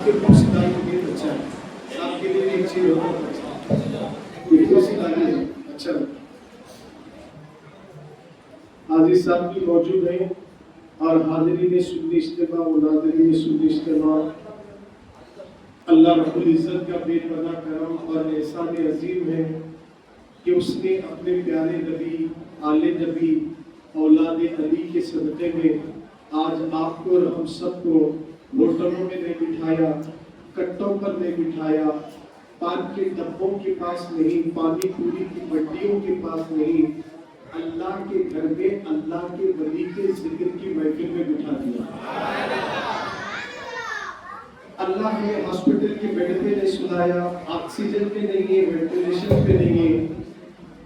کہ کرسی ڈال کے بہت اچھا ہے، آپ کے لیے ایک چیز ہوتا ہے کہ کرسی ڈالیے اچھا ہے۔ حاضر صاحب بھی موجود ہیں اور حاضرین سنی اجتماع و ناظرین سنی اجتماع، اللہ رب العزت کا بے پناہ کرم اور احسان عظیم ہے کہ اس نے اپنے پیارے نبی آل نبی اولاد علی کے صدقے میں آج آپ کو اور ہم سب کو ہوٹلوں میں نہیں بٹھایا، کٹوں پر نہیں بٹھایا، پان کے ڈبوں کے پاس نہیں، پانی پوری کی بٹیوں کے پاس نہیں، اللہ کے گھر میں اللہ کے ولی کے ذکر کی محفل میں بٹھا دیا۔ اللہ ہمیں ہاسپٹل کے بیڈ پہ نہیں سلایا، آکسیجن پہ نہیں ہے، وینٹیلیشن پہ نہیں ہے،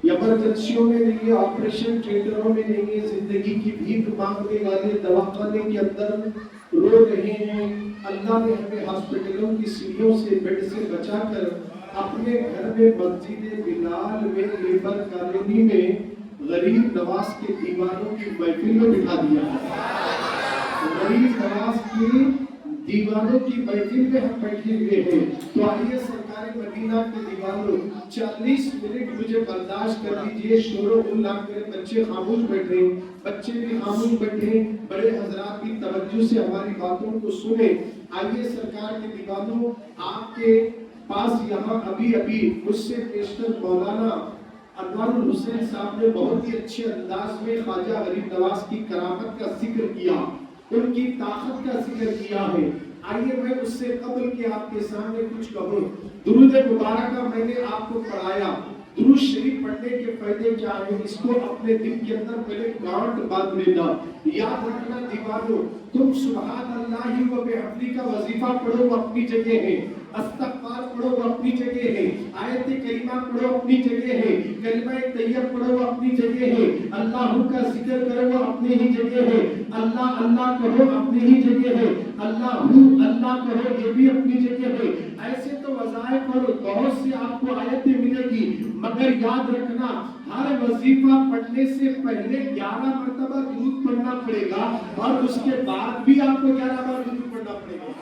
ایمرجنسیوں میں نہیں ہے، آپریشن تھیٹروں میں نہیں ہے، زندگی کی بھیک مانگنے والے دواخانے کے اندر رو رہے ہیں۔ اللہ نے ہمیں ہاسپٹلوں کی سیڑھیوں سے بیڈ سے بچا کر اپنے گھر میں مسجد بلال میں لیبر کالونی میں غریب نواز کے دیوانوں کی محفل میں بٹھا دیا۔ غریب نواز کی دیوانوں کی محفل میں ہم بیٹھے ہوئے ہیں، تو آئیے سرکار مدینہ کے دیوانوں 40 منٹ مجھے برداشت کر دیجئے، شور و غل آپ میرے بچے خاموش بیٹھے، بچے بھی خاموش بیٹھے، بڑے حضرات بھی توجہ سے ہماری باتوں کو سنیں۔ آئیے سرکار کے دیوانوں، آپ کے پاس یہاں ابھی مجھ سے پیشتر مولانا انوار الحسین صاحب نے بہت ہی اچھے انداز میں خواجہ غریب نواز کی کرامت کا ذکر کیا، ان کی طاقت کا ذکر کیا ہے۔ آئیے میں اس سے قبل کہ آپ کے سامنے کچھ کہوں، درود مبارکہ میں نے آپ کو پڑھایا، درود شریف پڑھنے کے فائدے کیا ہیں، اس کو اپنے دل کے اندر پہلے گانٹ باندھ لینا۔ یاد رکھنا دیوانوں، تم سبحان اللہ و بحمدہ کا وظیفہ پڑھو وہ اپنی جگہ ہے، استغفار پڑھو وہ اپنی جگہ ہے، آیت کریمہ پڑھو اپنی جگہ ہے، کلمہ طیب پڑھو وہ اپنی جگہ ہے، اللہ کا ذکر کرو وہ اپنی ہی جگہ ہے، اللہ اللہ کہو اپنی ہی جگہ ہے، اللہ کہو یہ بھی اپنی جگہ ہے۔ ایسے تو وظائف اور بہت سی آپ کو آیتیں ملے گی، مگر یاد رکھنا ہر وظیفہ پڑھنے سے پہلے 11 مرتبہ درود پڑھنا پڑے گا، اور اس کے بعد بھی آپ کو 11 بار درود پڑھنا پڑے گا۔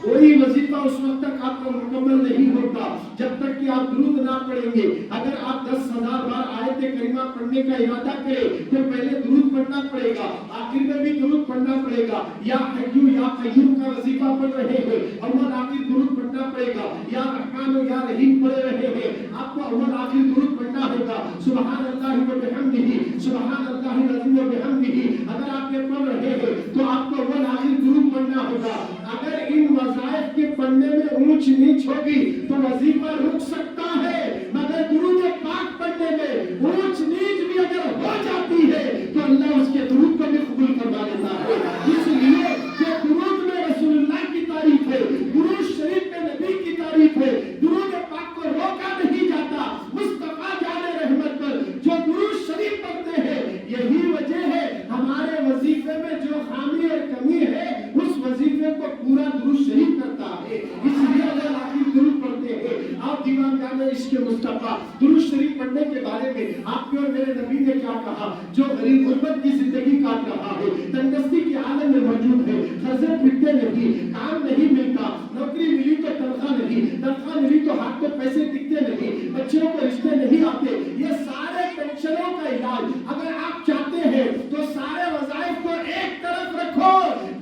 کوئی وظیفہ اس وقت تک آپ کا مکمل نہیں ہوتا جب تک کہ آپ درود نہ پڑھیں گے۔ اگر آپ 10,000 بار آیت کریمہ پڑھنے کا ارادہ کریں تو پہلے درود پڑھنا پڑے گا، آخر میں بھی درود پڑھنا پڑے گا۔ یا حیو یا قیوم کا وظیفہ پڑھ رہے ہیں، اول آخر درود پڑھنا پڑے گا۔ یا رحمان و یا رحیم پڑھ رہے ہیں، آپ کو اول آخر درود پڑھنا ہوگا۔ سبحان اللہ و بحمدہ، سبحان اللہ العظیم و بحمدہ اگر آپ یہ پڑھ رہے ہیں تو آپ کو اول آخر درود پڑھنا ہوگا۔ اگر ان وظائف کے پڑھنے میں اونچ نیچ ہوگی تو وظیفہ رک سکتا ہے، مگر درود پاک پڑھنے میں اونچ نیچ بھی اگر ہو جاتی ہے تو اللہ اس کے درود کو بھی قبول کروا لیتا ہے۔ اس لیے کہ درود میں رسول اللہ کی تعریف ہے، درود شریف میں نبی کی تعریف ہے، درود پاک کو روکا نہیں جاتا۔ مصطفیٰ جان رحمت پر جو درود شریف پڑھتے ہیں، یہی وجہ ہے ہمارے وظیفے میں جو خامی اور کمی ہے اس وظیفے کو پورا درود شریف کرتا ہے۔ اس لیے اگر آخر درود پڑھتے ہیں، آپ دیوان جان عشق مصطفیٰ درود شریف پڑھنے کے بارے میں آپ کے اور میرے نبی نے کیا کہا؟ جو غریب غربت کی زندگی کاٹ رہا ہے، تندرستی کے عالم میں موجود ہے، خرچے پھرتے نہیں، کام نہیں ملتا، نوکری ملی تو تنخواہ نہیں، تنخواہ ملی تو ہاتھ میں پیسے ٹکتے نہیں، بچوں کو رشتے نہیں آتے، یہ سارے ٹینشنوں کا علاج اگر آپ چاہتے ہیں تو سارے وظائف کو ایک طرف رکھو۔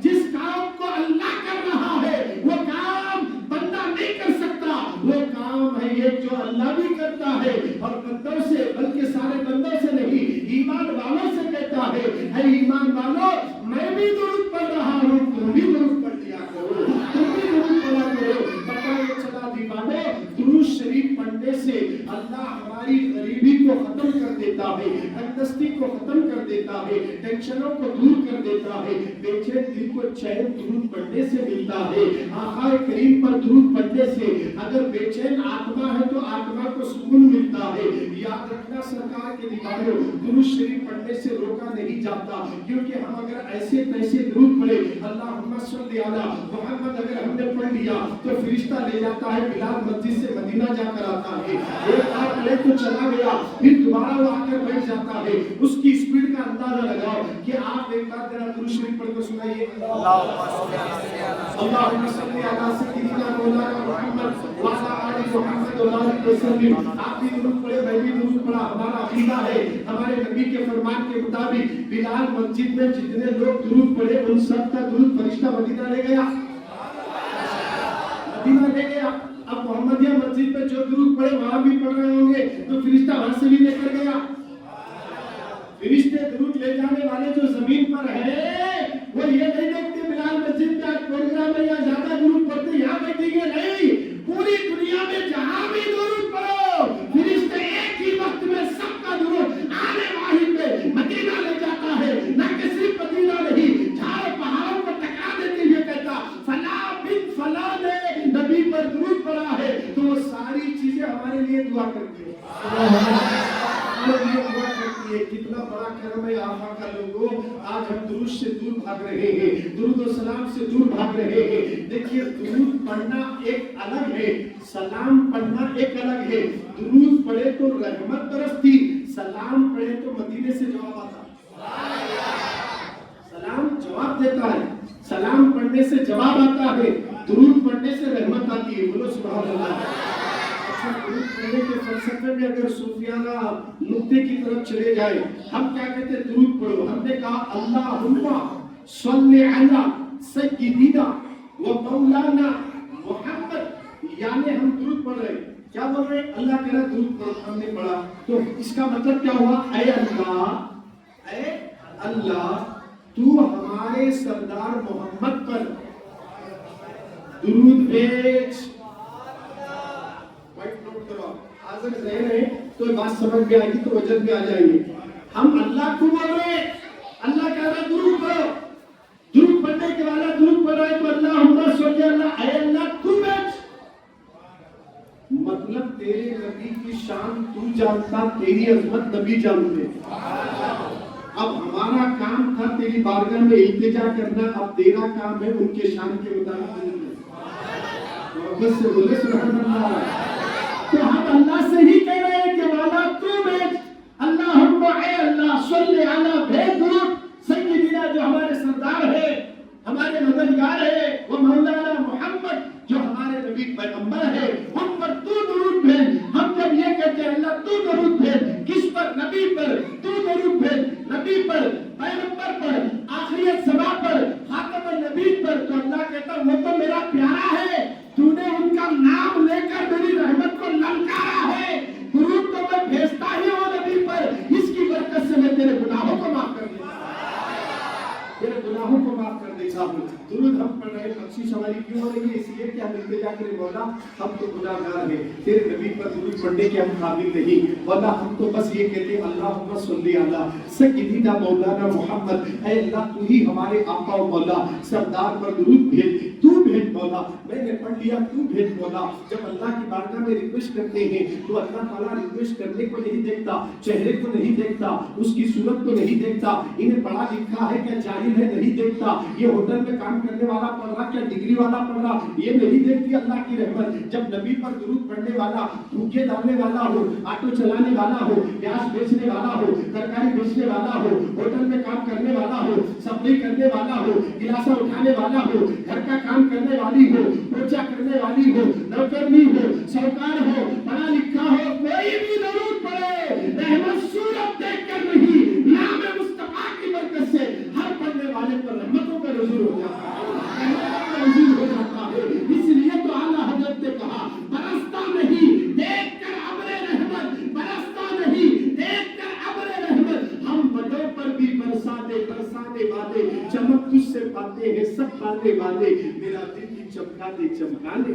جس کام کو اللہ کر رہا ہے وہ کام بندہ نہیں کر سکتا، وہ کام ہے یہ جو اللہ بھی کرتا ہے، اور بندوں سے بلکہ سارے بندوں سے نہیں ایمان والوں سے کہتا ہے، اے ایمان والوں میں بھی درود پڑھ رہا ہوں، تم بھی درود پڑھ دیا کرو، تم بھی درود پڑھا کرو۔ پتہ یہ چلا دیوانوں، درود شریف پڑھنے سے اللہ ہماری غریبی کو ختم کر دیتا ہے، تندرستی کو ختم کر دیتا ہے، ٹینشنوں کو دور کر دیتا ہے، بے چین دل کو چین درود پڑھنے سے ملتا ہے۔ آقا کریم پر درود پڑھنے سے اگر بے چین آتما ہے تو آتما کو سکون ملتا ہے۔ یاد رکھنا سرکار کے دیوانوں، درود شریف پڑھنے سے روکا نہیں جاتا، کیونکہ ہم اگر ایسے تیسے درود پڑھے اللہم صلی علی محمد اگر ہم نے پڑھ لیا تو فرشتہ لے جاتا ہے بلال مسجد سے مدینہ جا کر آتا ہے، ایک بار پڑھے تو چلا گیا، پھر دوبارہ وہ آ کر بیٹھ جاتا ہے، اس کی اسپیڈ کا اندازہ لگاؤ کہ آپ ایک بار ذرا درود شریف پڑھ کر سنائیے، اللہم صلی علی سیدنا مولانا محمد وعلی آل محمد وبارک وسلم۔ آپ بھی درود پڑھے، میں بھی درود پڑھا۔ ہمارا عقیدہ ہے ہمارے نبی کے فرمان کے مطابق بلال مسجد میں جتنے لوگ درود پڑھے ان سب کا درود فرشتہ مدینہ لے گیا، مدینہ لے گیا۔ اب محمدیہ مسجد میں جو درود پڑھے وہاں بھی پڑھ رہے ہوں گے تو فرشتہ وہاں سے بھی لے کر گیا۔ فرشتے درود لے جانے والے جو زمین پر ہیں وہ یہ نہیں دیکھتے بلال مسجد میں آج پروگرام ہے یا زیادہ درود پڑھتے یہاں بیٹھیں گے، نہیں، پوری دنیا میں جہاں بھی درود پڑھو فرشتے ایک ہی وقت میں سب کا درود آنے واحد میں مدینہ لے جاتا ہے، نہ کہ صرف مدینہ نہیں، جھاڑ پہاڑوں کو ٹکرا دیتے ہوئے کہتا فلاں بن فلاں نے نبی پر درود پڑھا ہے تو وہ ساری چیزیں ہمارے لیے دعا کرتی ہے، ہمارے لیے دعا کرتی ہے۔ کتنا بڑا کرم ہے آقا کا لوگوں، آج ہم درود سے دور بھاگ رہے ہیں، درود و سلام سے دور بھاگ رہے ہیں۔ دیکھیے درود پڑھنا ایک الگ ہے، سلام پڑھنا ایک الگ ہے۔ درود پڑھے تو رحمت برستی، سلام پڑھے تو مدینے سے جواب آتا، سلام جواب دیتا ہے، سلام پڑھنے سے جواب آتا ہے، درود پڑھنے سے رحمت آتی ہے۔ بولو سبحان اللہ۔ درود پڑھنے کے فلسفے میں اگر صوفیانہ نقطے کی طرف چلے جائے، ہم کیا کہتے ہیں درود پڑھو، ہم نے کہا اللہم صلی علی سیدنا و مولانا محمد، یعنی ہم درود پڑھ رہے ہیں، کیا بول رہے ہیں؟ اللہ کہہ رہا درود پڑھو، ہم نے پڑھا تو اس کا مطلب کیا ہوا؟ اے اللہ تو ہمارے سردار محمد پر درود بھیج۔ حاضر ذہن ہے تو بات سمجھ میں آئے گی تو وجد میں آ جائیں گے۔ ہم اللہ کو بول رہے ہیں، اللہ کہہ رہا درود پڑھو، درود پڑھنے کے والا درود پڑھ رہا ہے تو اللہم صلی اللہ، اے اللہ تو بھیج، مطلب تیرے نبی کی شان تو جانتا، تیری عظمت نبی جانتے۔ اب ہمارا کام تھا تیری بارگاہ میں التجا کرنا، اب تیرا کام ہے ان کے شان کے مطابق محبت سے بولے سبحان اللہ۔ تو ہم اللہ سے ہی کہہ رہے ہیں کہ والا تو بھیج، اللہم اے اللہ صلی علی بھیج درود سیدنا جو ہمارے سردار ہے، ہمارے مددگار ہے، وہ مولانا محمد جو ہمارے نبی پیغمبر ہے، ان پر تو درود بھیج۔ ہم جب یہ کہتے ہیں اللہ تو درود بھیج، کس پر؟ نبی پر، تو درود بھیج نبی پر، پیغمبر پر، آخریت زمان پر، خاتم النبی پر، تو اللہ کہتا وہ تو میرا پیارا ہے، تو نے ان کا نام لے کر میری رحمت کو للکارا ہے، درود تو میں بھیجتا ہی ہوں نبی پر، اس کی برکت سے میں تیرے گناہوں کو معاف کر دیتا ہوں، تیرے گناہوں کو معاف کر دیتا ہوں۔ درود ہم پڑھ رہے ہیں، بخشش ہماری کیوں ہو رہی ہے؟ اس لیے کہ ہم التجا کریں مولا ہم تو گناہگار ہیں، تیرے نبی پر درود پڑھنے کے ہم قابل نہیں، مولا ہم تو بس یہ کہتے ہیں اللہم صلی علی سیدنا مولانا محمد، اے اللہ تو ہی ہمارے آقا و مولا سردار پر درود بھیج، تو بھیج مولا، میں نے پڑھ لیا تو بھیج مولا۔ جب اللہ کی بارگاہ میں ریکویسٹ کرتے ہیں تو اللہ تعالیٰ ریکویسٹ کرنے کو نہیں دیکھتا، چہرے کو نہیں دیکھتا، اس کی صورت کو نہیں دیکھتا، انہیں پڑھا لکھا ہے کیا جاہل ہے نہیں دیکھتا، یہ ہوٹل میں کام کرنے والا پڑھ رہا کیا ڈگری والا پڑھ رہا یہ نہیں دیکھتی اللہ کی رحمت۔ جب نبی پر درود پڑھنے والا، بھوکے ڈالنے والا ہو، آٹو چلانے والا ہو، پیاز بیچنے والا ہو، ترکاری بیچنے والا ہو، ہوٹل میں کام کرنے والا ہو، صفائی کرنے والا ہو، گلاسا اٹھانے والا ہو، گھر کا کام کرنے والی ہو، پوچھا کرنے والی ہو، نوکرنی ہو، سوکار ہو، پڑھا لکھا ہو، کوئی بھی درود پڑھے، رحمت صورت دیکھ کر نہیں، نام مصطفیٰ کی برکت سے ہر پڑھنے والے پر رحمتوں کا نزول ہو جاتا ہے، رحمتوں کا نزول ہو جاتا ہے۔ اس لیے تو اعلیٰ حضرت نے کہا برستا نہیں دیکھ کر ابر رحمت، برستا نہیں دیکھ کر ابر رحمت، ہم بدوں پر بھی برسانے والے، چمک تجھ سے پاتے ہیں سب پانے والے، میرا دل بھی چمکا دے چمکانے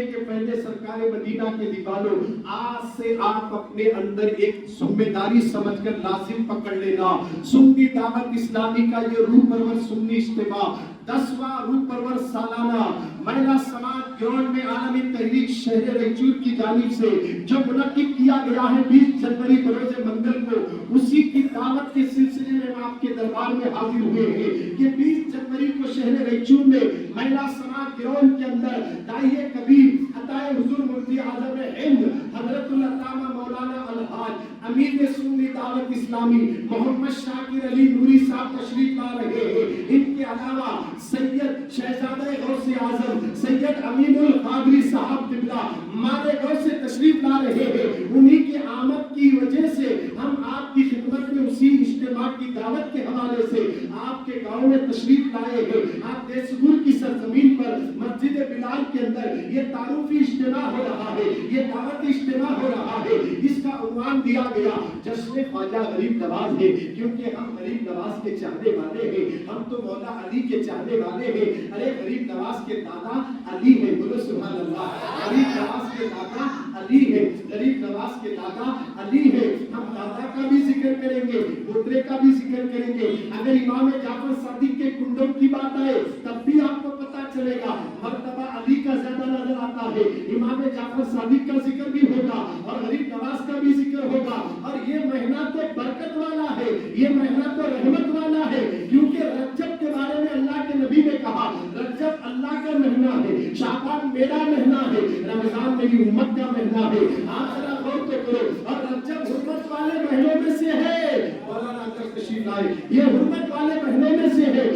کے پہلے سرکار مدینہ کے دیوالوں، آج سے آپ اپنے اندر ایک ذمہ داری سمجھ کر لازم پکڑ لینا۔ سنی دعوت اسلامی کا یہ روح پرور سنی اجتماع 10واں روح پرور سالانہ مہیلا سماج گراؤنڈ میں عالمی تحریک شہر رائچور کی جانب سے جو منعقد کیا گیا ہے 20 جنوری بروز منگل کو، اسی کی دعوت کے سلسلے میں ہم آپ کے دربار میں حاضر ہوئے ہیں کہ 20 جنوری کو شہر رائچور میں مہیلا سماج گراؤنڈ کے اندر داعیہ کبیر عطائے حضور مفتی اعظم ہند حضرت العلامہ مولانا الحاج امیر سنی دعوت اسلامی محمد شاکر علی نوری صاحب تشریف لا رہے ہیں۔ ان کے علاوہ سید شہزادہ غوث اعظم سید امین القادری صاحب قبلہ مارے گاؤں سے تشریف لا رہے ہیں۔ انہی کی آمد کی وجہ سے ہم آپ کی خدمت میں اسی اجتماع کی دعوت کے حوالے سے آپ کے گاؤں میں تشریف لائے ہیں۔ آپ دیسگور کی سرزمین پر مسجد بلال کے اندر یہ تعارفی اجتماع ہو رہا ہے، یہ دعوتی اجتماع ہو رہا ہے۔ اس کا عنوان دیا گیا جشن خواجہ غریب نواز ہے، کیونکہ ہم غریب نواز کے چاہنے والے ہیں، ہم تو مولا علی کے چاہنے والے ہیں۔ ارے غریب نواز کے دادا علی ہے، بولو سبحان اللہ۔ غریب نواز کے دادا علی ہے، غریب نواز کے دادا علی ہے۔ ہم دادا کا بھی ذکر کریں گے، پوترے کا بھی ذکر کریں گے۔ اگر امام جعفر صادق کے کنڈوں کی بات آئے تب بھی آپ کو پتا چلے گا مرتبہ علی کا زیادہ نظر آتا ہے۔ امام جعفر صادق کا ذکر بھی ہوگا اور غریب نواز کا بھی ذکر ہوگا۔ اور یہ مہینہ تو برکت والا ہے، یہ مہینہ تو رحمت والا ہے، کیونکہ رجب کے بارے میں اللہ کے نبی نے کہا رجب اللہ کا مہینہ ہے، شعبان میرا مہینہ ہے، رمضان میری امت کا مہینہ ہے۔ آپ ذرا غور تو کرو، اور رجب حرمت والے مہینوں میں سے ہے، مولانا اندر تشریف لائے، یہ حرمت والے مہینوں میں سے ہے۔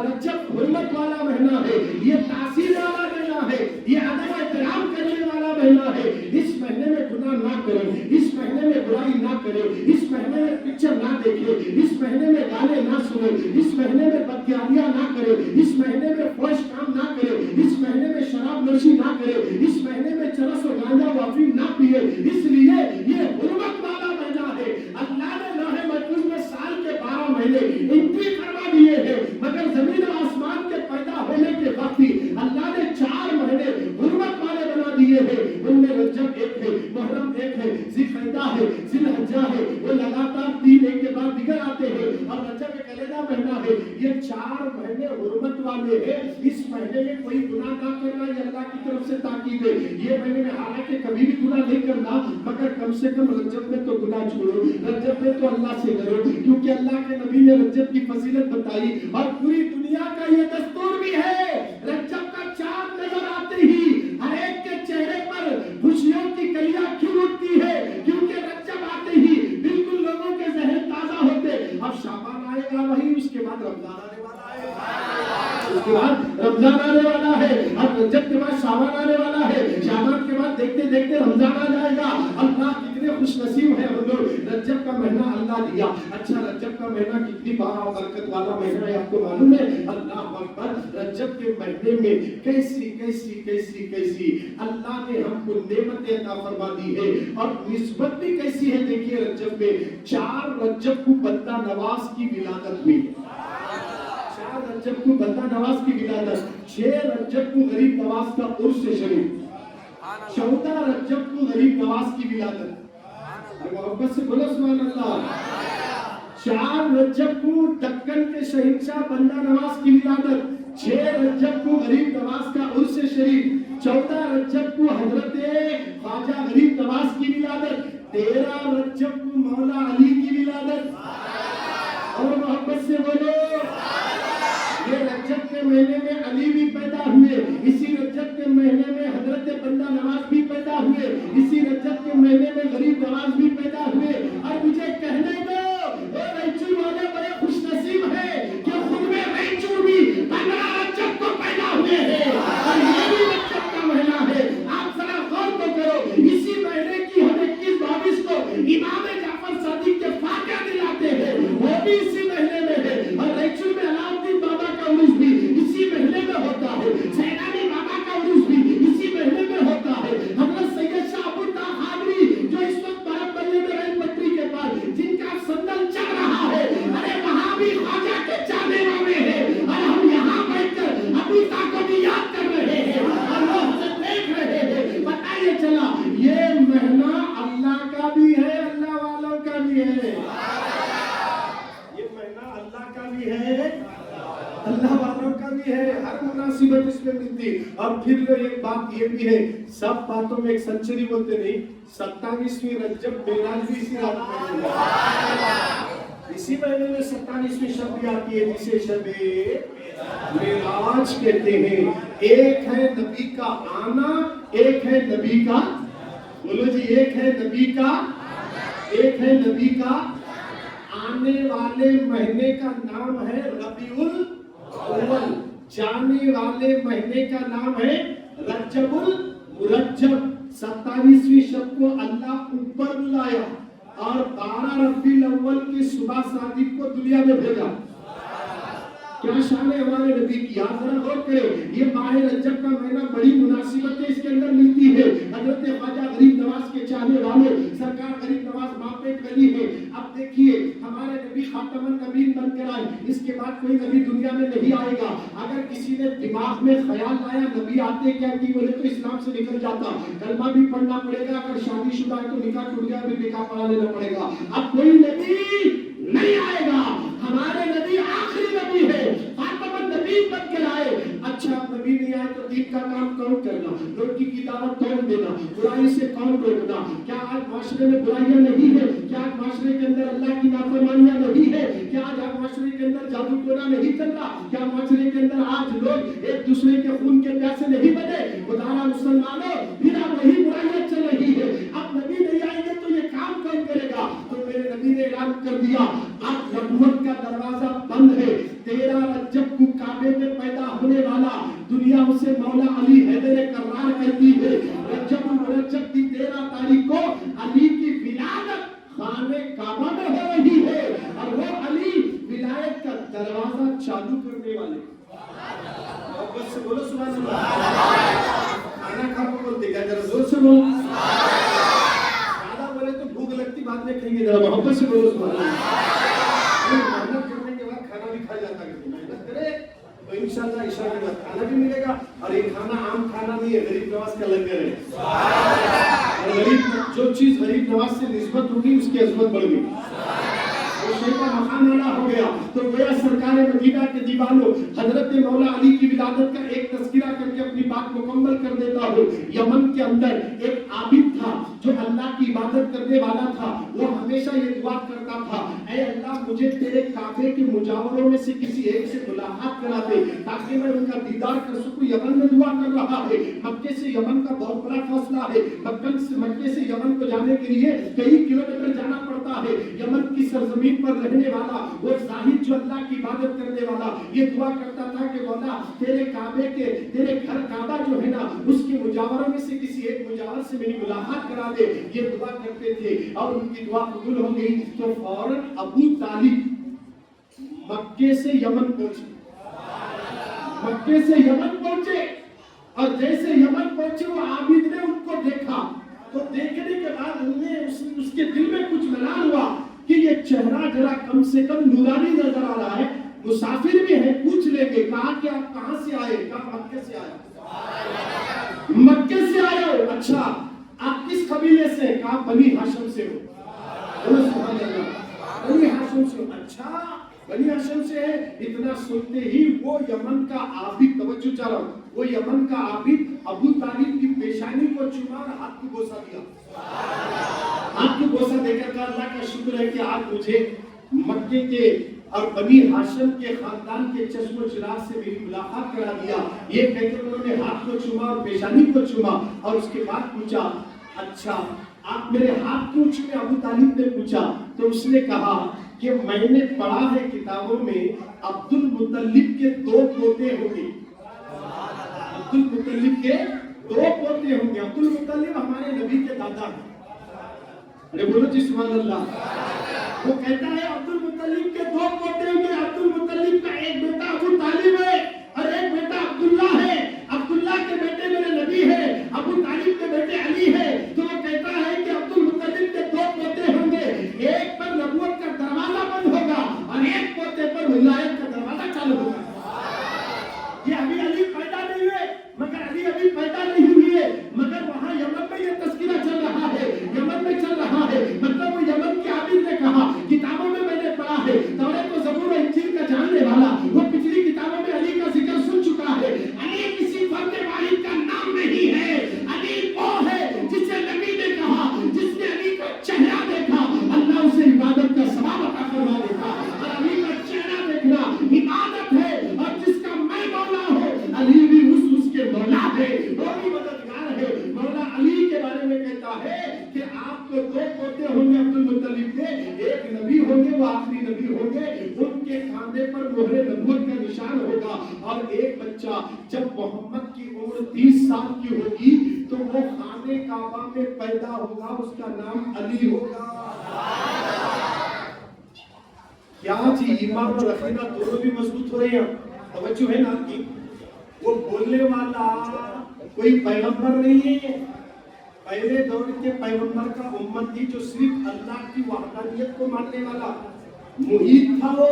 رجب حرمت والا مہینہ ہے، یہ تاثیر والا مہینہ ہے، یہ ادب و احترام کرنے والا مہینہ ہے۔ اس مہینے میں گناہ نہ کریں، اس مہینے میں برائی نہ کریں، اس مہینے میں پکچر نہ دیکھیں، اس مہینے میں گانے نہ سنیں، اس مہینے میں بدکاریاں نہ کریں، اس مہینے میں فحش کام نہ کریں، اس مہینے میں شراب نوشی نہ کریں، اس مہینے میں چرس و گانجا و افیون نہ پیے۔ اس لیے یہ حرمت والا مہینہ ہے۔ اللہ نے لوح محفوظ میں سال کے 12 مہینے انٹری کروا دیے ہیں، مگر زمین و آسمان کے پیدا ہونے کے وقت ہی اللہ نے 4 مہینے حرمت والے بنا دیے ہیں۔ ان میں رجب ایک ہے، محرم ایک ہے، ذی القعدہ ہے، ذی الحجہ ہے، وہ لگاتار 3 ایک کے بعد دیگر آتے ہیں، اور رجب ایک علیحدہ مہینہ ہے۔ یہ 4 مہینے حرمت والے ہیں۔ اس مہینے میں کوئی گناہ نہ کرنا، یہ اللہ کی طرف سے تاکید ہے۔ یہ مہینے میں حالانکہ کبھی بھی گناہ نہیں کرنا، مگر کم سے کم رجب میں تو گناہ چھوڑو، رجب میں تو اللہ سے ڈرو، کیونکہ اللہ کے نبی نے رجب کی فضیلت بتائی، اور پوری دنیا کا یہ دستور بھی ہے۔ رجب کا چاند نظر آتے ہی ہر ایک کے چہرے پر خوشیوں کی کلیاں کیوں اٹھتی ہے؟ کیونکہ رجب آتے ہی بالکل لوگوں کے ذہن تازہ ہوتے۔ اب شعبان آئے گا، وہی اس کے بعد رمضان آنے والا ہے، اس کے بعد رمضان آنے والا ہے، اب رجب کے بعد شعبان آنے والا ہے، شعبان کے بعد دیکھتے دیکھتے رمضان آ جائے گا۔ اللہ کتنے خوش نصیب ہیں ہم لوگ، رجب کا مہینہ اللہ دیا۔ اچھا رجب کا مہینہ کتنی بڑا برکت والا مہینہ ہے، آپ کو معلوم ہے؟ اللہ اکبر، رجب کے مہینے میں کیسی کیسی کیسی کیسی اللہ نے ہم کو نعمتیں عطا فرما دی ہے، اور نسبت بھی کیسی ہے۔ دیکھیے رجب میں 4 رجب کو بندہ نواز کی ولادت ہوئی، 4 رجب کو بندہ نواز کی ولادت، 6 رجب کو غریب نواز کا عرس شریف، 14 رجب کو غریب نواز کی ولادت۔ محبت سے بولو سبحان اللہ۔ 4 رجب کو دکن کے شہنشاہ بندہ نواز کی ولادت، 6 رجب کو غریب نواز کا عرس شریف، 14 رجب کو حضرت خواجہ غریب نواز کی ولادت، 13 رجب کو مولا علی کی ولادت۔ اور محبت سے بولو، یہ رجب کے مہینے میں علی بھی پیدا ہوئے، اسی رجب کے مہینے میں حضرت بندہ نواز بھی پیدا ہوئے، اسی رجب کے مہینے میں غریب نواز بھی پیدا ہوئے۔ اور مجھے کہنے دو، رائچور والے بڑے خوش نصیب ہیں کہ خود میں رائچور بھی 15 رجب کو پیدا ہوئے ہیں، اور یہ بھی رجب کا مہینہ ہے۔ آپ ذرا غور تو کرو، اسی مہینے کی ہم 21-22 کو امام جعفر صادق کے فاتحہ دلاتے ہیں، وہ بھی اسی مہینے میں ہے۔ اور رائچور میں علاؤالدین بابا کا عرس بھی اسی مہینے میں ہوتا ہے، سیدانی بابا کا عرس بھی اسی مہینے میں ہوتا ہے۔ حضرت سید شاہ ابو الطاہر حاضری جو اس وقت بارہ بلے میں ریل پٹری کے پاس جن کا سندل چل رہا ہے، ارے وہاں بھی خواجہ کے چاہنے والے ہیں، اور ہم یہاں بیٹھ کر ابو طاہر کو بھی یاد کر رہے ہیں اور وہ ہمیں دیکھ رہے ہیں۔ پتہ یہ چلا یہ مہینہ اللہ کا بھی ہے ہے؟ یہ مہینہ اللہ کا بھی ہے، اللہ والوں کا بھی ہے، ہر مناسبت اس میں ملتی. اور پھر ایک بات یہ بھی ہے، سب باتوں میں ایک سنچری بولتے نہیں، 27ویں رجب معراج بھی اسی رات میں ہے. اسی مہینے میں 27ویں شب بھی آتی ہے جسے شب معراج کہتے ہیں. ایک ہے نبی کا آنا، ایک ہے نبی کا، بولو جی، ایک ہے نبی کا، ایک ہے نبی کا آنے والے مہینے کا نام ہے ربیع الاول، جانے والے مہینے کا نام ہے رجب المرجب. 27ویں شب کو اللہ اوپر بلایا اور 12 ربیع الاول کی صبح صادق کو دنیا میں بھیجا. کیا شان ہے ہمارے نبی کی، یاد ذرا غور کرے. یہ ماہ رجب کا مہینہ بڑی مناسبتیں اس کے اندر ملتی ہے. حضرت خواجہ غریب نواز کے چاہنے والے سرکار غریب نواز ماپے ولی ہے. اب دیکھیے ہمارے نبی خاتم النبیین بن کر آئے، اس کے بعد کوئی نبی دنیا میں نہیں آئے گا. اگر کسی نے دماغ میں خیال لایا نبی آتے کیا کی بولے تو اسلام سے نکل جاتا. کلمہ بھی پڑھنا پڑے گا، اگر شادی شدہ ہے تو نکاح ٹوٹ گیا پھر نکاح پڑھا لینا پڑے گا. اب کوئی نبی نہیں آئے گا، ہمارے نبی آخری نبی ہے، خاتم النبیین بن کے آئے. اچھا نبی نہیں آئے تو دین کا کام کون کرنا، روٹی کی دعوت کون دینا، برائی سے کون روکنا؟ کیا آج معاشرے میں برائیاں نہیں ہے؟ کیا آج معاشرے کے اندر اللہ کی نافرمانیاں نہیں ہے؟ کیا آج معاشرے کے اندر جادو ٹونا نہیں چل رہا؟ کیا معاشرے کے اندر آج لوگ ایک دوسرے کے خون کے پیاسے نہیں بنے؟ خدایا مسلمانوں، پھر اب وہی برائیاں چل رہی ہے. اب نبی نہیں آئیں گے تو یہ کام کون کرے گا؟ تو میرے نبی نے اعلان کر دیا اب نبوت کا دروازہ بند ہے. 13 رجب کو کعبے میں پیدا ہونے والا دنیا اسے مولا علی حیدر کرار کہتی ہے. رجب المرجب کی 13 تاریخ کو علی کی ولادت خانہ کعبہ میں ہو رہی ہے اور وہ علی ولایت کا دروازہ چالو کرنے والے. محبت سے بولو سبحان اللہ. کھانا کھا کے بولتے کیا، ذرا زور سے بولو. زیادہ بولے تو بھوک لگتی، بعد میں کھائیں گے. ذرا محبت سے بولو سبحان اللہ. محنت کرنے کے بعد کھانا بھی کھا جاتا ہے. محنت کرے تو انشاءاللہ عشاء کے بعد کھانا بھی ملے گا. اور یہ کھانا عام کھانا نہیں ہے، غریب نواز کا لنگر ہے. اور غریب جو چیز غریب نواز سے نسبت ہوگی اس کی عظمت بڑھ گئی، وہ شیخ کا مقام والا ہو گیا. تو گویا سرکار مدینہ کے دیوانوں حضرت مولا علی کی ولادت کا ایک تذکرہ کر کے اپنی بات مکمل کر دیتا ہوں. یمن کے اندر ایک عابد تھا جو اللہ کی عبادت کرنے والا تھا. وہ ہمیشہ یہ دعا کرتا تھا، اے اللہ مجھے تیرے کعبے کے مجاوروں میں سے کسی ایک سے ملاقات کرا دے تاکہ میں ان کا دیدار کر سکوں. یمن میں دعا کر رہا ہے. مکے سے یمن کا بہت بڑا فاصلہ ہے. مکے سے یمن کو جانے کے لیے کئی کلومیٹر جانا پڑتا ہے. یمن کی سرزمین پر رہنے والا وہ زاہد جو اللہ کی عبادت کرنے والا یہ دعا کرتا تھا کہ مولا تیرے کعبے کے، تیرے گھر کعبہ جو ہے نا اس کے مجاوروں میں سے کسی ایک مجاور سے میری ملاقات کرا دے. یہ دعا کرتے تھے اور ان کی دعا قبول ہو گئی. تو فوراً ابو طالب مکے سے یمن پہنچے. مکے سے یمن پہنچے اور جیسے یمن پہنچے وہ عابد نے ان کو دیکھا. تو دیکھنے کے بعد انہیں اس کے دل میں کچھ ملال ہوا کہ یہ چہرہ ذرا کم سے کم نورانی نظر آ رہا ہے. مسافر بھی ہے، پوچھ لیں گے. کہا کہ آپ کہاں سے آئے؟ کہا مکے سے آئے. مکے سے آئے ہو؟ اچھا آپ کس قبیلے سے ہیں؟ کہا بنی ہاشم سے ہو. سبحان اللہ، بنی ہاشم سے ہو. اچھا بنی ہاشم سے ہے. اتنا سنتے ہی وہ یمن کا عابد، توجہ چاہ رہا ہوں، وہ یمن کا عابد ابو طالب کی پیشانی کو چوما اور ہاتھ کو بوسہ دیا. ہاتھ کو بوسہ دے کر کہا اللہ کا شکر ہے کہ آپ مجھے مکے کے اور بنی ہاشم کے خاندان کے چشم و چراغ سے میری ملاقات کرا دیا. یہ کہہ کر انہوں نے ہاتھ کو چوما اور پیشانی کو چوما اور اس کے بعد پوچھا اچھا آپ میرے ہاتھ کیوں چھوئے؟ ابو طالب نے پوچھا تو اس نے کہا کہ میں نے پڑھا ہے کتابوں میں عبد المطلب کے 2 پوتے ہوں گے. عبد المطلب کے 2 پوتے ہوں گے. عبد المطلب ہمارے نبی کے دادا ہیں. ارے بولو جی سبحان اللہ. وہ کہتا ہے عبد المطلب کے 2 پوتے ہوں گے. عبد المطلب کا ایک بیٹا ابو طالب ہے اور ایک بیٹا عبداللہ ہے. عبداللہ کے بیٹے میرے نبی ہے، ابو طالب کے بیٹے علی ہے. تو وہ کہتا ہے کہ عبد المطلب کے 2 پوتے ہوں گے. ایک پر نبوت کا دروازہ بند ہوگا اور ایک پوتے پر ولایت کا دروازہ چالو ہوگا. یہ ابھی علی پیدا نہیں ہوئے، مگر علی ابھی پیدا نہیں ہوئے، مگر وہاں یمن میں یہ تذکرہ چل رہا ہے. یمن میں چل رہا ہے. مطلب وہ یمن کے عابد نے کہا ہوگا. اور ایک بچہ جب محمد کی عمر 30 سال کی ہوگی تو وہ خانے کعبہ میں پیدا ہوگا, اس کا نام علی ہوگا. کیا جی, ایمان اور عقیدہ دونوں بھی مضبوط ہو رہے ہیں. توجہ ہے نا کی. وہ بولنے والا کوئی پیغمبر نہیں ہے, پہلے دور کے پیغمبر کا امت تھی جو صرف اللہ کی وحدانیت کو ماننے والا محیط تھا, وہ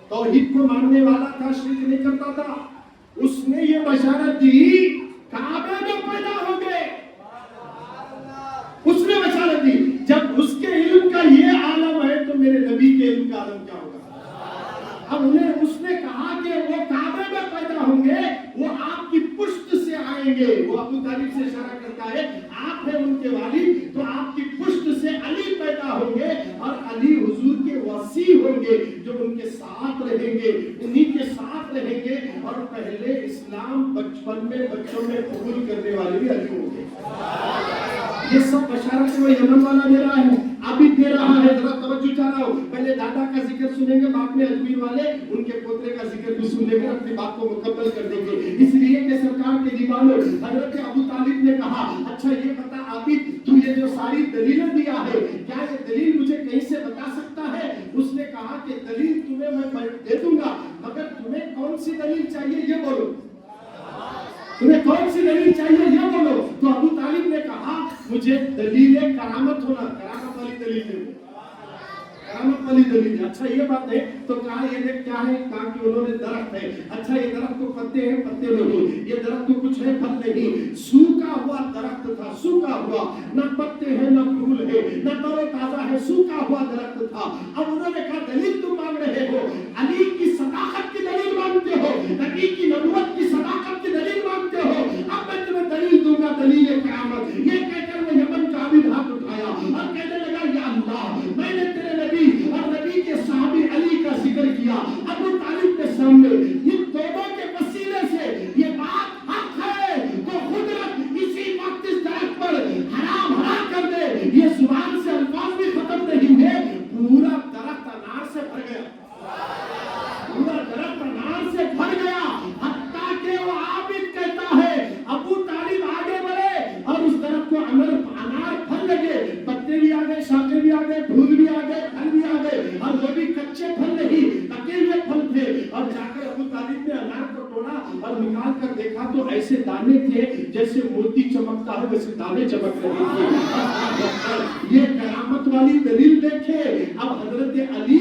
توحید کو ماننے والا تھا, شرک نہیں کرتا تھا. اس نے یہ بشارت دی کعبے میں پیدا ہو گئے. اس نے بشارت دی. جب اس کے علم کا یہ عالم ہے تو میرے نبی کے علم کا عالم کیا ہوگا. اب اس نے کہا کہ وہ کعبے میں پیدا ہوں گے, وہ آپ کی پشت سے آئیں گے. وہ ابو طالب سے اشارہ کرتا ہے, آپ ہیں ان کے والد, تو آپ کی پشت سے علی پیدا ہوں گے اور علی حضور کے وصی ہوں گے جو ان کے ساتھ رہیں گے, انہی کے ساتھ رہیں گے. اور پہلے اسلام بچپن میں بچوں میں قبول کرنے والے بھی علی ہوں گے. یہ سب بشارت وہ یمن والا دے رہا ہے, ابھی دے رہا ہے. ذرا توجہ چاہ رہا ہوں, پہلے دادا کا ذکر سنیں گے, بعد میں اجمیر والے ان کے پوترے کا ذکر بھی سن لے کر اپنی بات کو مکمل کر دیں گے. اس لیے کہ سرکار کے دیوانوں حضرت ابو طالب نے کہا, اچھا یہ بتا عابد, تو یہ جو ساری دلیلیں دیا ہے, کیا یہ دلیل مجھے کہیں سے بتا سکتا ہے؟ اس نے کہا کہ دلیل تمہیں میں دے دوں گا, مگر تمہیں کون سی دلیل چاہیے یہ بولو. تمہیں کون سی دلیل چاہیے یہ بولو. تو ابو طالب نے کہا مجھے دلیل کرامت ہونا, کرامت والی دلیل دے, کرامت والی دلیل. اچھا یہ بات ہے, تو کہا یہ دیکھ کیا ہے, کہا کہ انہوں نے درخت ہے. اچھا یہ درخت کو پتے ہیں, پتے نہیں, یہ درخت کو کچھ ہے, پھل نہیں, سوکھا ہوا درخت تھا, سوکھا ہوا, نہ پتے ہیں نہ پھول ہے, نہ تر و تازہ ہے, سوکھا ہوا درخت تھا. اب انہوں نے کہا دلیل تم مانگ رہے ہو, علی کی صداقت کی دلیل مانگتے ہو, نبی کی نبوت کی صداقت کی دلیل مانگتے ہو, اب میں تمہیں دلیل دوں گا, دلیل کرامت. یہ کہہ کر وہ یمن کا عابد ہاتھ اٹھایا اور کہنے لگا یا اللہ, میں نے تیرے نبی اور نبی کے صحابی علی کا ذکر کیا ابو طالب کے سامنے, ان دونوں کے وسیلے سے یہ بات حق ہے, تو قدرت اسی وقت اس درخت پر حرام حرام کر دے. یہ زبان سے الفاظ بھی ختم نہیں ہوئے, پورا درخت انار سے بھر گیا, پورا درخت انار سے بھر گیا. حتیٰ کہ وہ عابد کہتا ہے ابو طالب آگے بڑھے اور اس درخت کو انار پھل لگے, پتے بھی آ گئے, شاخیں بھی آ گئے, پھول بھی آ گئے, پھل بھی آ گئے, اور وہ بھی کچے پھل نہیں, پکے ہوئے پھل تھے. اور جا کر ابو طالب نے انار کو توڑا اور نکال کر دیکھا تو ایسے دانے تھے جیسے موتی چمکتا ہے ویسے دانے چمک رہے تھے. یہ کرامت والی دلیل دیکھے. اب حضرت علی,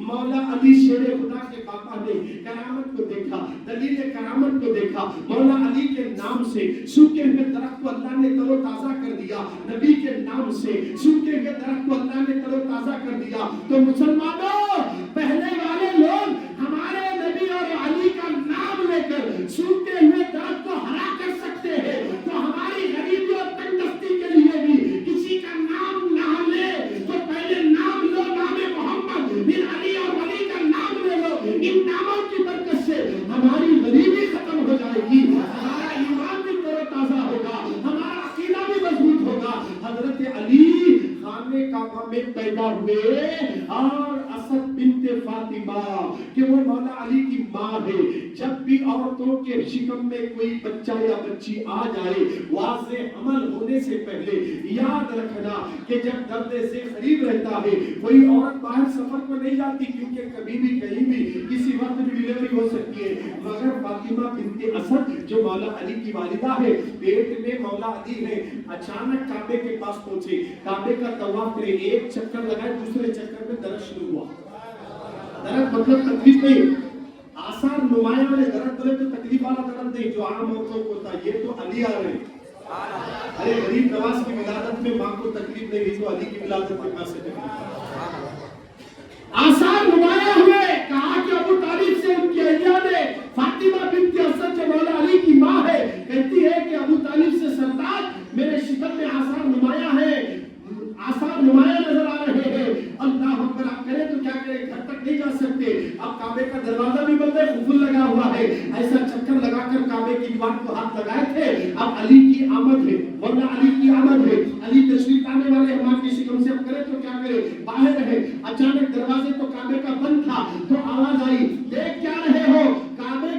مولا علی شیر خدا کے پاپا نے کرامت کو دیکھا, دلیل کرامت کو دیکھا. مولا علی کے نام سے سوکھے ہوئے درخت کو اللہ نے تر و تازہ کر دیا, نبی کے نام سے سوکھے ہوئے درخت کو اللہ نے تر و تازہ کر دیا. تو مسلمانوں, پہلے والے لوگ ہمارے نبی اور علی کا نام لے کر سوکھے ہوئے درخت کو ہرا کر سکتے ہیں, تو ہماری غریبی اور تنگدستی کے لیے بھی کسی کا نام نہ لے تو پہلے نام لو, نام محمد بن علی اور ولی کا نام لے لو. ان ناموں کی برکت سے ہماری غریبی ختم ہو جائے گی, ہمارا ایمان بھی تر و تازہ ہوگا, ہمارا عقیدہ بھی مضبوط ہوگا. حضرت علی خانے کعبہ میں پیدا ہوئے اور اسد بنت فاطمہ کہ وہ مولا علی کی ماں ہے. جب بھی عورتوں کے شکم میں کوئی بچہ یا بچی آ جائے, واضح حمل ہونے سے پہلے یاد رکھنا کہ جب درد سے قریب رہتا ہے, کوئی عورت باہر سفر کو نہیں جاتی کیونکہ کبھی بھی کہیں بھی کسی وقت بھی ڈیلیوری ہو سکتی ہے, مگر فاطمہ بنت اسد جو مولا علی کی والدہ ہے, پیٹ میں مولا علی ہے, اچانک کعبے کے پاس پہنچے, کعبے کا طواف کرے, ایک چکر لگائے, دوسرے چکر میں درد شروع ہوا. درد مطلب تکلیف نہیں, آثار نمایاں والے درد بولے تو تکلیف والا درد نہیں جو عام عورتوں کو ہوتا, یہ تو علی آ رہے. ارے غریب نواز کی ولادت میں ماں کو تکلیف نہیں ہوئی تو علی کی ولادت میں کہاں سے تکلیف. آثار نمایاں ہوئے, کہا کہ ابو طالب سے ان کی اہلیہ نے, فاطمہ بنت اسد جو مولا علی کی ماں ہے, کہتی ہے کہ ابو طالب سے سردار میرے شکم میں آثار نمایاں ہیں, آثار نمایاں نظر آ رہے ہیں. اللہ اکبر, آپ کریں تو کیا کریں, گھر تک نہیں جا سکتے. اب کعبے کا دروازہ بھی بند ہے, قفل لگا ہوا ہے, ایسا چکر لگا کر کعبے کی دیوار کو ہاتھ لگائے تھے. اب علی کی آمد ہے, مولا علی کی آمد ہے, علی تشریف لانے والے ہمارے شکم سے, اب کریں تو کیا کریں, باہر رہے. اچانک دروازے تو کعبے کا بند تھا, تو آواز آئی, دیکھ کیا رہے ہو, کعبے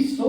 100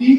3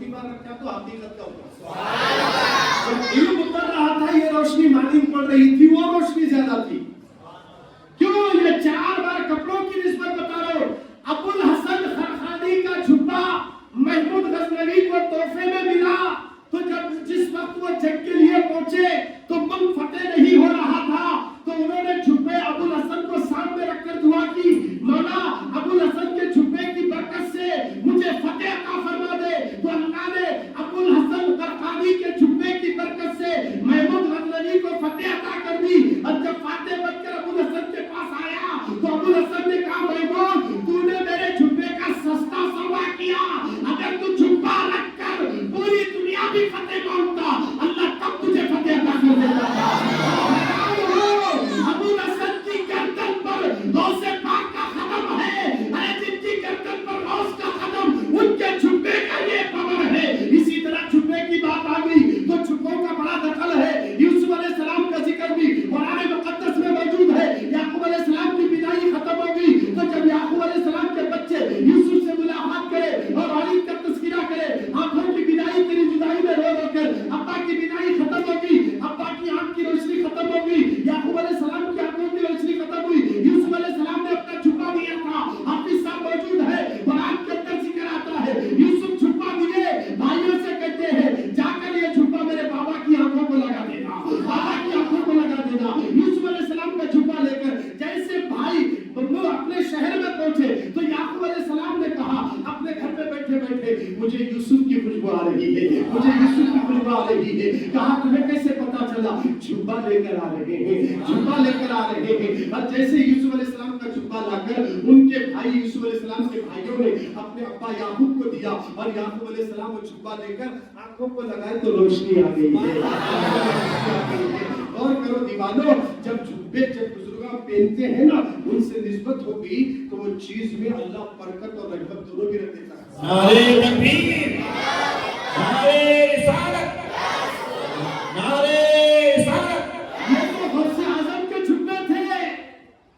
روشنی بار رکھا تو حقیقت کا ہوگا. جب علم اتر رہا تھا یہ روشنی مانند پڑ رہی تھی وہ روشنی زیادہ تھی. کیوں یہ 4 بار کپڑوں کی نسبت بتا رہا ہوں. ابو الحسن خرخانی کا جھبا محمود غزنوی کو تحفے میں ملا تو جب جس وقت وہ جنگ کے لیے پہنچے تو ملک فتح نہیں ہو رہا تھا تو انہوں نے جھبے ابو الحسن کو سامنے رکھ کر دعا کی مولا ابو الحسن کے جھبے کی برکت سے مجھے فتح عطا فرما دے. تو اللہ نے ابو الحسن خرخانی کے جھبے کی برکت سے محمود غزنوی کو فتح عطا کر دی. اور جب فاتح بن کر ابو الحسن کے پاس آیا تو ابو الحسن نے کہا محمود تو نے میرے جھبے کا سستا سودا کیا. اگر تو جھبا رکھ کر پوری دنیا بھی فتح مانگتا اللہ تب تجھے فتح عطا کر دیتا. ابو الحسن کی گردن پر غوث پاک کا قدم ہے. ارے جن کی گردن پر غوث کا قدم ان کے جھبے کا یہ پاور ہے. اسی طرح جھبے کی بات آ گئی تو جھبوں کا بڑا دخل ہے. یوسف علیہ السلام کا ذکر بھی قرآن مقدس میں موجود ہے. یعقوب علیہ السلام کی بدائی ختم ہو گئی تو جب یعقوب علیہ السلام کے بچے یوسف سے ملاقات کرے اور والد کا تذکرہ کرے آنکھوں کی بدائی تیری جدائی میں رو رو کر ابا کی بدائی ختم ہو گئی. ابا کی آنکھ کی روشنی ختم ہو گئی. یعقوب علیہ السلام کی آنکھوں کی روشنی ختم ہوئی. یوسف علیہ السلام نے اپنا چھپا دیا تھا. حافظ صاحب موجود ہے قرآن کے اندر ذکر آتا ہے یوسف چھپا دیے بھائیوں سے کہتے ہیں جا کر یہ چھپا میرے بابا کی آنکھوں کو لگا دینا. بابا کی آنکھوں کو لگا دینا. یوسف علیہ السلام کا چھپا لے کر جیسے بھائی وہ اپنے شہر میں پہنچے تو یعقوب علیہ السلام نے کہا اپنے گھر میں بیٹھے بیٹھے مجھے یوسف کی خوشبو آ رہی ہے مجھے یوسف کی خوشبو آ رہی ہے. کہا تمہیں کیسے پتا چلا؟ چھپا لے کر آ رہے ہیں چھپا لے کر آ رہے ہیں. اور جیسے یوسف علیہ السلام کا چھپا لا کر ان کے بھائی یوسف علیہ السلام کے بھائیوں نے اپنے ابا یعقوب کو دیا اور یعقوب علیہ السلام وہ چھپا لے کر آنکھوں کو لگائے تو روشنی آ گئی ہے. اور کرو دیوانو جب جھبے جب بزرگاں پہنتے ہیں نا ان سے نسبت ہوگی تو وہ چیز میں اللہ برکت اور رحمت دونوں بھی رکھ دیتا ہے. نعرے تکبیر نعرے رسالت نعرے رسالت. یہ تو غوث اعظم کے جھبے تھے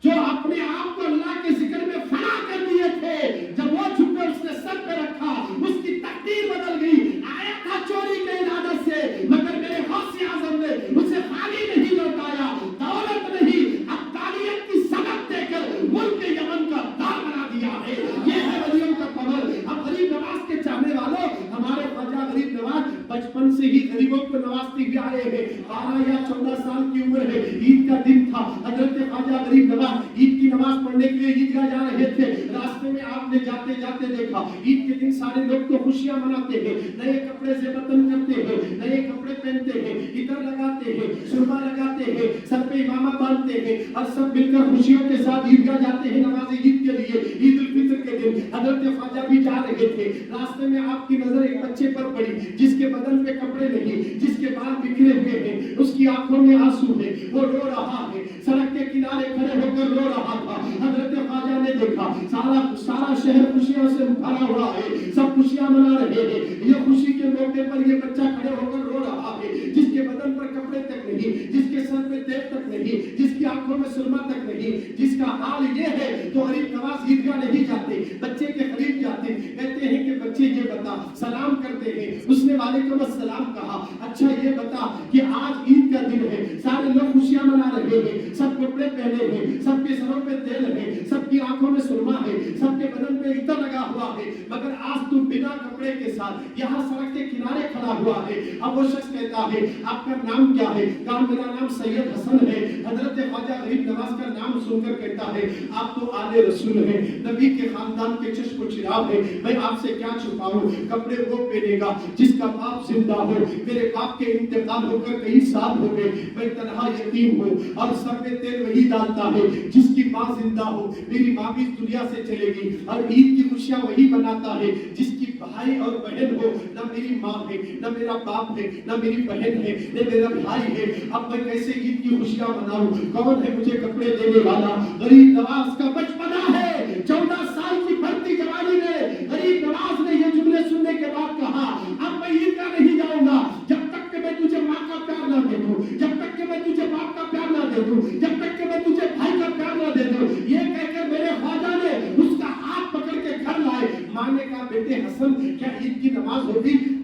جو اپنے آپ کو اللہ کے ذکر میں فنا کر دیے تھے. جب وہ جھبے اس نے سر پہ رکھا اس کی تقدیر بدل گئی. آیا تھا چوری کے ارادے سے مگر میرے غوث اعظم نے اسے خالی نہیں لوٹایا. دولت نہیں ابدالیت کی سبق دے کر ملک یمن کا دار بنا دیا ہے. یہ ہے ولیوں کا پاور. اب غریب نواز کے چاہنے والوں ہمارے خواجہ غریب نواز بچپن سے ہی غریبوں کو نوازتے ہوئے آئے ہیں. 12 یا 14 سال کی عمر ہے. عید کا دن تھا. حضرت خواجہ غریب نواز عید کی نماز پڑھنے کے لیے عیدگاہ جا رہے تھے. راستے میں آپ نے جاتے جاتے دیکھا عید کے دن سارے لوگ تو خوشیاں مناتے ہیں نئے کپڑے سے وطن کرتے ہیں نئے کپڑے پہنتے ہیں عطر لگاتے ہیں سرما لگاتے ہیں سر پہ امامہ باندھتے ہیں اور سب مل کر خوشیوں کے ساتھ عیدگاہ جاتے ہیں نماز عید کے لیے. عید الفطر کے دن حضرت خواجہ بھی جا رہے تھے. راستے میں آپ کی نظر ایک بچے پر پڑی جس کے بدن پہ کپڑے نہیں جس کے بال بکھرے ہوئے ہیں اس کی آنکھوں میں آنسو ہے وہ رو رہا ہے. سڑک کے کنارے کھڑے ہو کر رو رہا تھا. حضرت خواجہ نے دیکھا سارا شہر خوشیوں سے بھرا ہوا ہے سب خوشیاں منا رہے ہیں. یہ خوشی کے موقع پر یہ بچہ کھڑے ہو کر رو رہا ہے جس کے بدن پر کپڑے تک نہیں جس کے سر پہ تیل تک نہیں جس کی آنکھوں میں سرما تک نہیں جس کا حال یہ ہے تو غریب نواز عیدگاہ نہیں جاتے بچے کے قریب جاتے کہتے ہیں کہ بچے یہ بتا سلام کرتے ہیں. اس نے وعلیکم السلام کہا. اچھا یہ بتا کہ آج عید کا دن ہے سارے لوگ خوشیاں منا رہے ہیں سب کپڑے پہنے ہیں سب کے سروں پہ تیل ہے سب کی آنکھوں میں سرما ہے سب کے بدن پہ عطر لگا ہوا ہے مگر آج تو بنا کپڑے کے ساتھ یہاں سڑک کے کنارے کھڑا ہوا ہے. اب وہ شخص کہتا ہے آپ کا نام کیا ہے؟ کہا میرا نام سید حسن ہے. حضرت خواجہ غریب نواز کا نام سن کر کہتا ہے آپ تو آل رسول ہیں نبی کے خاندان کے چشم و چراغ ہیں. میں آپ سے کیا چھپاؤں کپڑے وہ پہنے گا جس کا باپ زندہ ہو. میرے باپ کے انتقال ہو کر کئی سال ہو گئے. میں تنہا یتیم ہوں اور سر میں تیل وہی ڈالتا ہے جس کی ماں زندہ ہو. میری ماں بھی دنیا سے چلے گی اور عید کی خوشیاں وہی مناتا ہے جس کی بھائی اور بہن ہو. نہ میری ماں ہے نہ میرا باپ ہے نہ میری بہن ہے نہ میرا بھائی ہے. اب میں کیسے عید کی خوشیاں مناؤں؟ کون ہے مجھے کپڑے دینے والا؟ غریب نواز کا بچپنا ہے. 14 سال کی بڑھتی جوانی میں غریب نواز نے یہ جملے سننے کے بعد کہا اب میں عید کا نہیں جاؤں گا جب تک کہ میں تجھے ماں کا پیار نہ دے دوں جب تک کہ میں تجھے باپ کا پیار نہ دے دوں جب تک کہ میں تجھے بھائی کا پیار نہ دے دوں. یہ کہہ کر میرے خواجہ نے اس کا ہاتھ پکڑ کے گھر لائے. ماں نے کہا بیٹے حسن کیا عید کی نماز ہوگی؟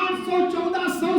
814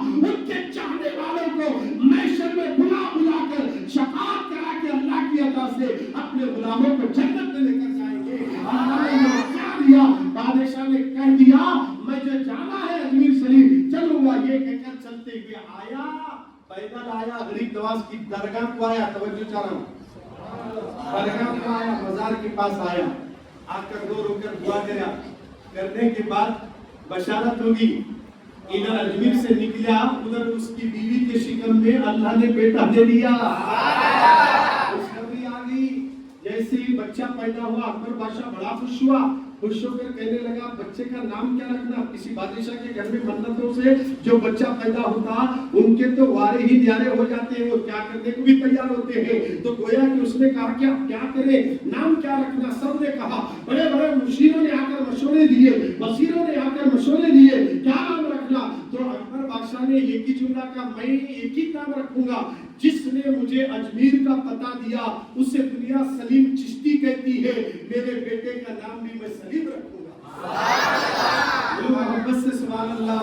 ان کے چاہنے والوں کو محشر میں بلا بلا کر شفاعت کرا کے اللہ کی عطا سے اپنے غلاموں کو جنت میں لے کر جائیں گے. اللہ نے یہ کیا دیا؟ بادشاہ نے کہہ دیا میں جو جانا ہے اجمیر شریف چلوں گا. یہ کہہ کر چلتے ہوئے آیا، پیدل آیا، غریب نواز کی درگاہ کو آیا. توجہ چاہ رہا ہوں، درگاہ کو آیا، مزار کے پاس آیا، آ کر رو کر دعا کرا. کرنے کے بعد بشارت ہوگی. ادھر اجمیر سے نکلا، ادھر اس کی بیوی کے شکم میں اللہ نے بیٹا دے دیا. خوشخبری آ گئی. جیسے ہی بچہ پیدا ہوا اکبر بادشاہ بڑا خوش ہوا. خوش ہو کر کہنے لگا بچے کا نام کیا رکھنا؟ کسی بادشاہ کے گھر میں منتوں سے جو بچہ پیدا ہوتا ان کے تو وارے ہی نیارے ہو جاتے ہیں، وہ کیا کرنے کو بھی تیار ہوتے ہیں. تو گویا کہ اس نے کہا کہ آپ کیا کریں، نام کیا رکھنا؟ سب نے کہا، بڑے بڑے مشیروں نے آ کر مشورے دیے، وزیروں نے آ کر مشورے دیے کیا نام رکھنا. تو اکبر بادشاہ نے ایک ہی جملہ کہا میں ایک ہی نام رکھوں گا. جس نے مجھے اجمیر کا پتہ دیا اسے دنیا سلیم چشتی کہتی ہے، میرے بیٹے کا نام بھی میں سلیم رکھوں گا. محبت سے سبحان اللہ.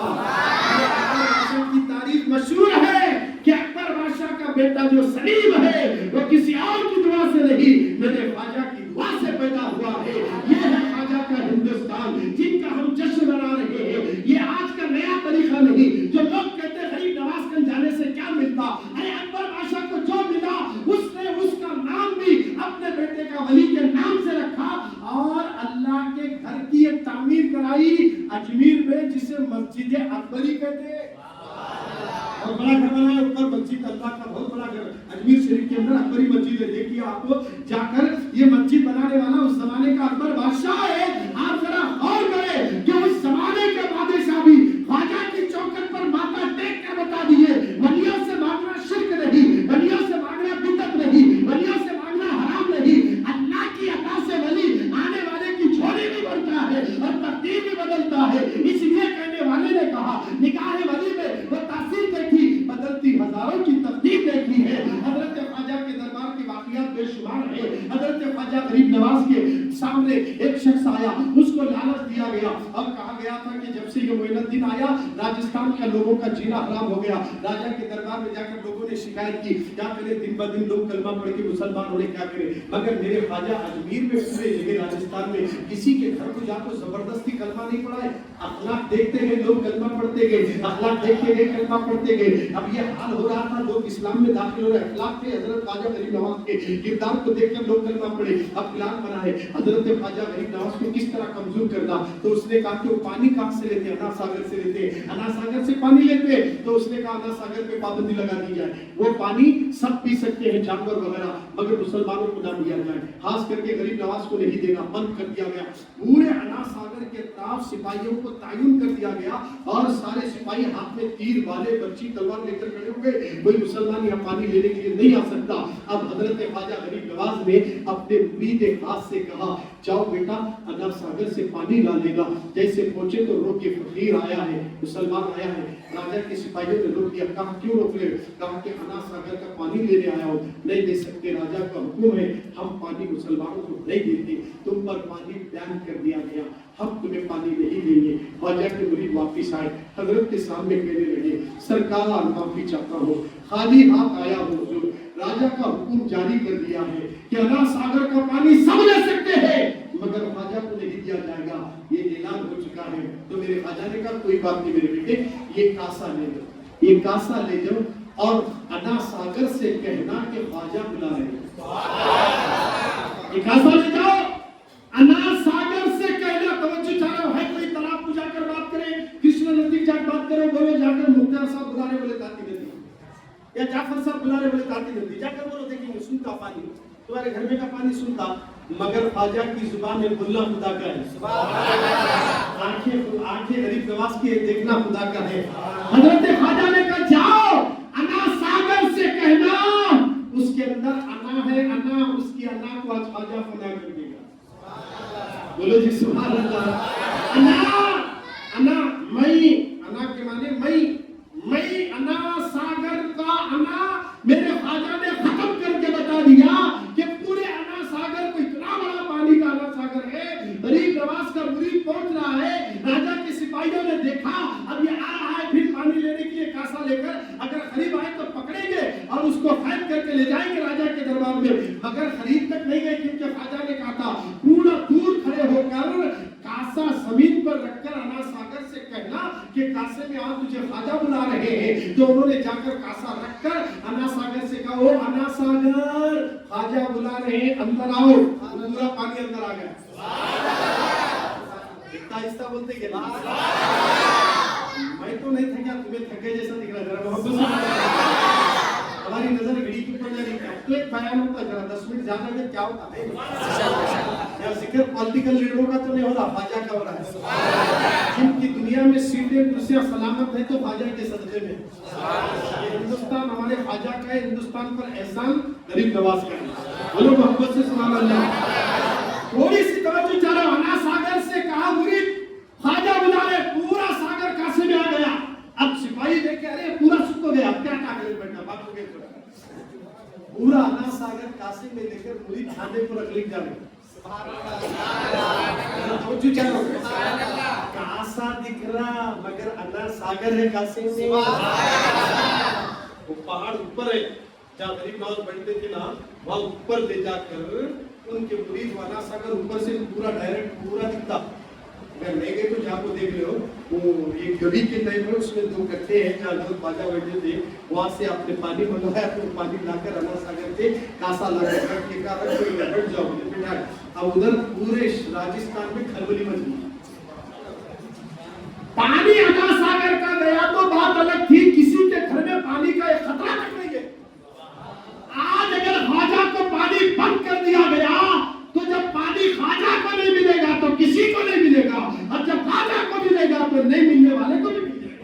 اکبر بادشاہ کی تعریف مشہور ہے کہ اکبر بادشاہ کا بیٹا جو سلیم ہے وہ کسی اور کی دعا سے نہیں، میرے خواجہ کی دعا سے پیدا ہوا ہے. یہ ہے خواجہ کا ہندوستان جن کا ہم جشن منا رہے ہیں. یہ آج کا نیا طریقہ نہیں. جو لوگ کہتے ہیں غریب نواز گنج جانے سے کیا ملتا، ارے اکبر بادشاہ کو جو ملا اس نے اس کا نام بھی اپنے بیٹے کا ولی کے نام سے رکھا اور اللہ کے گھر کی ایک تعمیر کرائی اجمیر میں جسے مسجد اکبری کہتے ہیں. اور بڑا گھر بنایا اوپر مسجد، اللہ کا بہت بڑا گھر اجمیر شریف کے اندر اکبری مسجد ہے. دیکھیے آپ جا کر یہ مسجد بنانے والا اس زمانے کا اکبر بادشاہ ہے. آپ ذرا غور کریں کہ اس زمانے کے بادشاہ بھی خواجہ کی چوکٹ پر ماتھا ٹیک کر بتا دیے ولیوں سے مانگنا شرک نہیں، ولیوں سے مانگنا بدعت نہیں، ولیوں سے مانگنا حرام نہیں. اللہ کی عطا سے ولی آنے والے کی جھولی بھی بنتا ہے اور تقدیر بھی بدلتا ہے. اس لیے کہنے والے نے کہا نکاح ولی میں وہ تاثیر دیکھی، بدلتی ہزاروں کی تقدیر دیکھی ہے. حضرت خواجہ کے دربار کے واقعات بے شمار ہیں. حضرت خواجہ غریب نواز کے سامنے ایک شخص آیا، اس کو لالچ دیا گیا اور کہا گیا تھا کہ جب سے یہ معین الدین آیا راجستھان کے لوگوں کا جینا حرام ہو گیا. راجا کے دربار میں جا کر لوگوں نے شکایت کی کیا کرے، دن بہ دن لوگ کلمہ پڑھ کے مسلمان ہونے کیا کرے. مگر میرے خواجہ اجمیر میں پورے جگہ راجستھان میں کسی کے گھر کو جا کر زبردستی کلمہ نہیں پڑھائے. اخلاق دیکھتے گئے لوگ کلمہ پڑھتے گئے، اخلاق دیکھتے گئے کلمہ پڑھتے گئے. اب یہ حال ہو رہا تھا، لوگ اسلام میں داخل ہو رہے. اخلاق تھے حضرت خواجہ غریب نواز کے کردار کو دیکھ کر لوگ کلمہ پڑھے. اب پلان بنا ہے حضرت خواجہ غریب نواز کو کس طرح کمزور کرنا. تو اس نے کہا کہ وہ پانی کہاں سے لیتے؟ انا ساگر سے لیتے. انا ساگر سے پانی لیتے تو اس نے کہا انا ساگر پہ پابندی لگا دی جائے. وہ پانی سب پی سکتے ہیں جانور وغیرہ، مگر مسلمانوں کو نہ دیا جائے. خاص کر کے غریب نواز کو نہیں دینا، بند کر دیا گیا. پورے انا ساگر کے طرف سپاہیوں کو تعین کر دیا گیا اور سارے سپاہی ہاتھ میں تیر بالے برچی تلوار لے کر کھڑے ہو گئے. کوئی مسلمان یہاں پانی لینے کے لیے نہیں آ سکتا. اب حضرت خواجہ غریب نواز نے اپنے مرید خاص سے کہا جاؤ بیٹا انا ساگر سے پانی لا لے گا. جیسے پہنچے تو روک کے فقیر آیا ہے، مسلمان آیا ہے. راجا کے سپاہیوں نے روک دیا. کہا کیوں روک رہے؟ کہا کہ انا ساگر کا پانی لینے آیا ہوں. نہیں دے سکتے، راجا کا حکم ہے، ہم پانی مسلمانوں کو نہیں دیتے. تم پر پانی بیان کر دیا گیا، ہم تمہیں پانی نہیں دیں گے. خواجہ کے مرید واپس آئے، حضرت کے سامنے کہنے لگے سرکار معافی چاہتا ہوں، خالی ہاتھ آیا ہوں. حضور راجا کا حکم جاری کر دیا ہے کہ انا ساگر کا پانی سب لے سکتے ہیں مگر خواجہ کو نہیں دیا جائے گا. یہ اعلان ہو چکا ہے. تو میرے خواجہ نے کہا کوئی بات نہیں میرے بیٹے، یہ کاسا لے جاؤ، یہ کاسا لے جاؤ اور انا ساگر سے کہنا کہ خواجہ بلا رہے ہیں. یہ کاسا لے جاؤ، انا ساگر سے کہنا. توجہ چاہو ہے کوئی تالاب کو جا کر بات کرے، کرشن ندی جا کر بات کرو، بولو جا کر مختار صاحب بلا رہے بولے تاتی ندی، یا جعفر صاحب بلا رہے بولے تاتی ندی، جا کر بولو دیکھیں گے سنتا پانی، تمہارے گھر میں کا پانی سنتا. مگر خواجہ کی زبان میں بولنا خدا کا ہے، آنکھیں غریب نواز کی دیکھنا خدا کا ہے. حضرت خواجہ نے کہا جاؤ انا ساگر سے کہنا، اس کے اندر انا ہے، انا اس کی انا کو آج خواجہ فنا کر دے گا. بولو جی سبحان اللہ. انا میں، انا کے معنی میں انا ساگر کا انا میرے خواجہ نے ختم کر کے بتا دیا کہ پورے انا ساگر کو اتنا بڑا پانی کا انا ساگر ہے. غریب نواز کا مرید پہنچ رہا ہے. راجا کے سپاہیوں نے دیکھا اب یہ آ رہا ہے پھر پانی لینے کے لیے کاسا لے کر اگر قریب آئے تو پکڑیں گے اور اس کو قید کر کے لے جائیں گے راجا کے دربار میں، مگر قریب تک نہیں گئے کیونکہ خواجہ نے کہا تھا پورا دور کھڑے ہو کر کاسا زمین پر رکھ کر انا ساگر سے کہنا کہ کاسے میں آج تجھے خواجہ بلا رہے ہیں۔ تو انہوں نے جا کر کاسا رکھ کر انا ساگر سے کہا او انا ساگر خواجہ بلا رہے ہیں اندر آؤ، پورا پانی اندر آ گیا۔ اتنا آہستہ بولتے کہ میں تو نہیں تھکا، تمہیں تھکے جیسا دکھ رہا ہے، ذرا محبت سے ہماری نظر گھڑی کے اوپر جا رہی ہے تو ایک بیان ہوتا ہے، ذرا 10 منٹ زیادہ دیر کیا ہوتا ہے یا ذکر پولیٹیکل لیڈروں کا تو نہیں ہو رہا، خواجہ کا ہو رہا ہے جن کی دنیا میں سیٹیں کرسیاں سلامت ہے تو خواجہ کے صدقے میں۔ یہ ہندوستان ہمارے خواجہ کا ہے، ہندوستان پر احسان غریب نواز کا ہے، بولو محبت سے سبحان اللہ۔ تھوڑی سی توجہ چاہو، انا ساگر سے کہا مرید خواجہ بلا رہے، پورا ساگر کاسے میں آ گیا۔ اب سپاہی دیکھ کے ارے پورا سکھ ہو گیا، اب کیا ٹاکرے بیٹھا بات ہو گئی، پورا انا ساگر کاسے میں لے کر مرید کھانے پر رکھ لکھ جا رہے۔ توجہ چاہو، کاسا دکھ رہا مگر انا ساگر ہے کاسے میں۔ وہ پہاڑ اوپر ہے جہاں غریب نواز بیٹھتے تھے نا، وہاں اوپر لے جا کر ان کے مرید وانا ساگر اوپر سے پورا ڈائریکٹ پورا دکھتا۔ اگر نہیں گئے تو جہاں کو دیکھ رہے ہو وہ ایک گلی کے ٹائم میں اس میں 2 گڈھے ہیں جہاں لوگ خواجہ بیٹھے تھے، وہاں سے آپ نے پانی منگوایا تو پانی لا کر انا ساگر سے کاسا لا کر رکھ کے کہا بیٹھ جاؤ بٹھائے۔ اب ادھر پورے راجستھان میں کھلبلی مچ گئی، پانی انا ساگر کا گیا تو بات الگ تھی، کسی کے گھر میں پانی کا ایک خطرہ تک نہیں ہے۔ آج اگر خواجہ کو پانی بند کر دیا گیا تو جب پانی خواجہ کو نہیں ملے گا تو کسی کو نہیں ملے گا، اور جب خواجہ کو ملے گا تو نہیں ملنے والے کو بھی ملے گا۔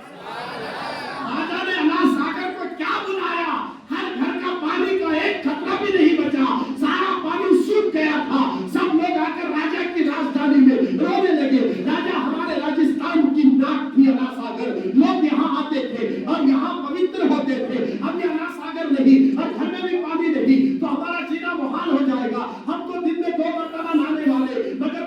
خواجہ نے انا ساگر کو کیا بلایا، ہر گھر کا پانی کا ایک خطرہ بھی نہیں بچا، سارا پانی سوکھ گیا تھا۔ سب لوگ آ کر راجا کی راجدھانی میں رونے لگے، راجا ہمارے راجستھان کی ناک تھی انا ساگر، لوگ یہاں آتے تھے اور یہاں پوتر ہوتے تھے، اب یہ انا ساگر نہیں اور گھر میں بھی پانی نہیں تو ہمارا جینا محال ہو جائے گا، ہم تو دن میں 2 مرتبہ نہانے والے، مگر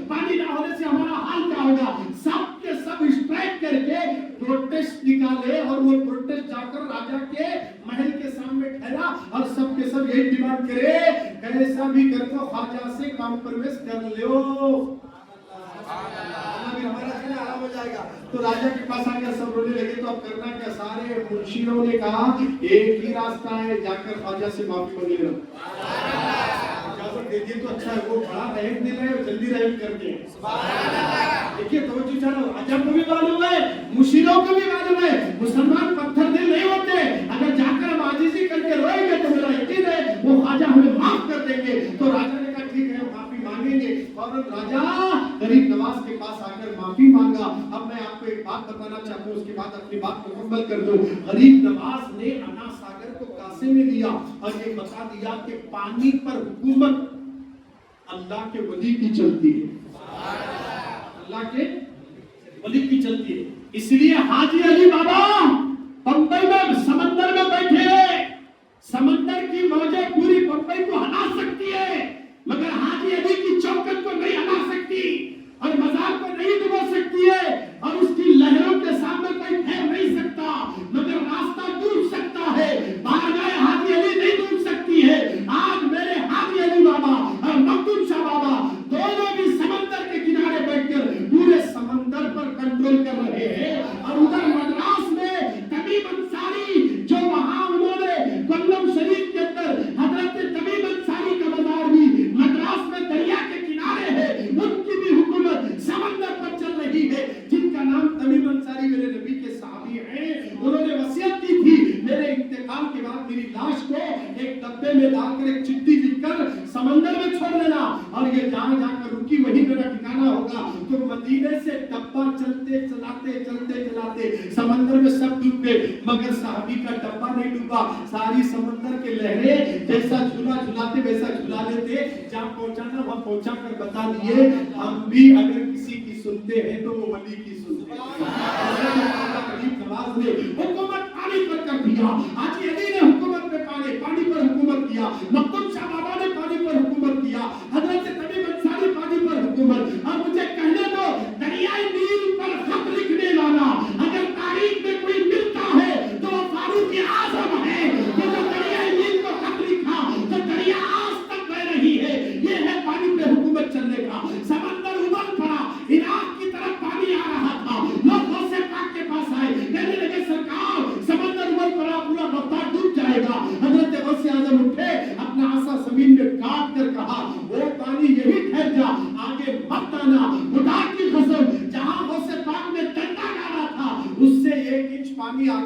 پانی نہ ہونے سے ہمارا حال کیا ہوگا۔ سب کے سب اسٹرائک کر کے پروٹیسٹ نکالے اور وہ پروٹیسٹ جا کر راجا کے محل کے سامنے ٹھہرا اور سب کے سب یہی ڈیمانڈ کرے کیسا بھی کر کے خواجہ سے کمپرومائز کر لو، ہمارا جینا آرام ہو جائے گا۔ تو راجا کے پاس آ کر سب رونے لگے، تو اب کرنا کیا، سارے منشیوں نے کہا ایک ہی راستہ ہے، جا کر خواجہ سے معافی مانگ لینا۔ اجازت دے دیے تو اچھا ہے، وہ بڑا رحم دل ہے، جلدی رحم کرتے ہیں۔ دیکھیے توجہ چاہو، عجب کو بھی معلوم ہے، مشیروں کو بھی معلوم ہے، مسلمان پتھر دل نہیں ہوتے، اگر جا کر ہم عاجزی کر کے روئیں گے تو میرا یقین ہے وہ خواجہ ہمیں معاف کر دیں گے۔ تو راجا نے کہا ٹھیک ہے معافی مانگیں گے، اور راجا غریب نواز کے پاس آ کر معافی مانگا۔ اب میں آپ کو ایک بات بتانا چاہتا ہوں، اس کے بعد اپنی بات مکمل کر دوں۔ غریب نواز نے انا ساگر کو کاسے میں لیا اور یہ بتا دیا کہ پانی پر حکومت اللہ کے ولی کی چلتی ہے، اللہ کے ولی کی چلتی ہے۔ اس لیے حاجی علی بابا بمبئی میں سمندر میں بیٹھے، سمندر کی موجیں پوری بمبئی کو ہلا سکتی ہے مگر حاجی علی کی چوکٹ کو نہیں ہلا سکتی اور مزار کو نہیں ڈبو سکتی ہے، اور اس کی لہروں کے سامنے کوئی ٹھہر نہیں سکتا مگر راستہ ڈوب سکتا ہے، بارگاہ حاجی علی نہیں ڈوب سکتی ہے۔ آج میرے حاجی علی بابا اور مخدوم شاہ بابا دونوں بھی سمندر کے کنارے بیٹھ کر پورے سمندر پر کنٹرول کر رہے ہیں، اور ادھر مدراس میں طبیب انصاری جو وہاں انہوں نے کولم شریف کے اندر حضرت طبیب انصاری کا مزار بھی مدراس میں دریا کے کنارے ہے، ان کی بھی حکومت سمندر پر چل رہی ہے۔ جن کا نام طبیب انصاری میرے نبی کے صحابی ہیں، انہوں نے وصیت کی تھی میرے انتقال کے بعد میری لاش کو ایک ڈبے میں ڈال کر ایک چٹھی لکھ کر سمندر میں چھوڑ دینا، اور یہ جہاں جا کر رکی وہی میرا ٹھکانہ ہوگا۔ تو مدینے سے ڈبہ چلتے چلاتے سمندر میں سب ڈوب گئے مگر صحابی کا ڈبہ نہیں ڈوبا، ساری سمندر کے لہریں جیسا جھولا جھلاتے ویسا جھلا لیتے، جہاں پہنچانا وہاں پہنچا کر بتا دیے ہم بھی اگر کسی کی سنتے ہیں تو وہ ولی کی سنتے ہیں۔ نواز نے حکومت پانی پر کر دیا، حاجی علی نے حکومت پہ پانی پر حکومت کیا، مخدوم شاہ بابا نے پانی پر حکومت کیا، حضرت طبیب انصاری پانی پر حکومت۔ اور مجھے کہنے دو دریائے نیل پر خط لکھنے والا اگر تاریخ میں کوئی ملتا ہے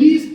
20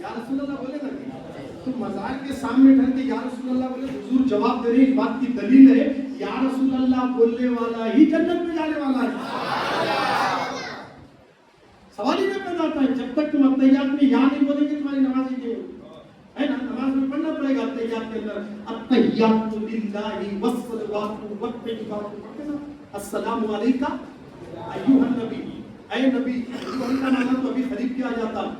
یا رسول اللہ بولے نا. تو مزار کے سامنے ٹھہر کے یا رسول اللہ بولے, حضور جواب دے رہے ہیں, اس بات کی دلیل ہے یا رسول اللہ بولنے والا ہی جنت میں جانے والا ہے. سوال ہی نہیں پیدا ہوتا ہے جب تک تم التحیات میں یا نہیں بولیں گے تمہاری نماز ہی نہیں ہوگی, ہے نا. نماز میں پڑھنا پڑے گا التحیات کے اندر التحیات للہ والصلوات والطیبات, السلام علیکم ایھا النبی, اے نبی. ایھا کا معنی تو ابھی قریب کیا جاتا ہے,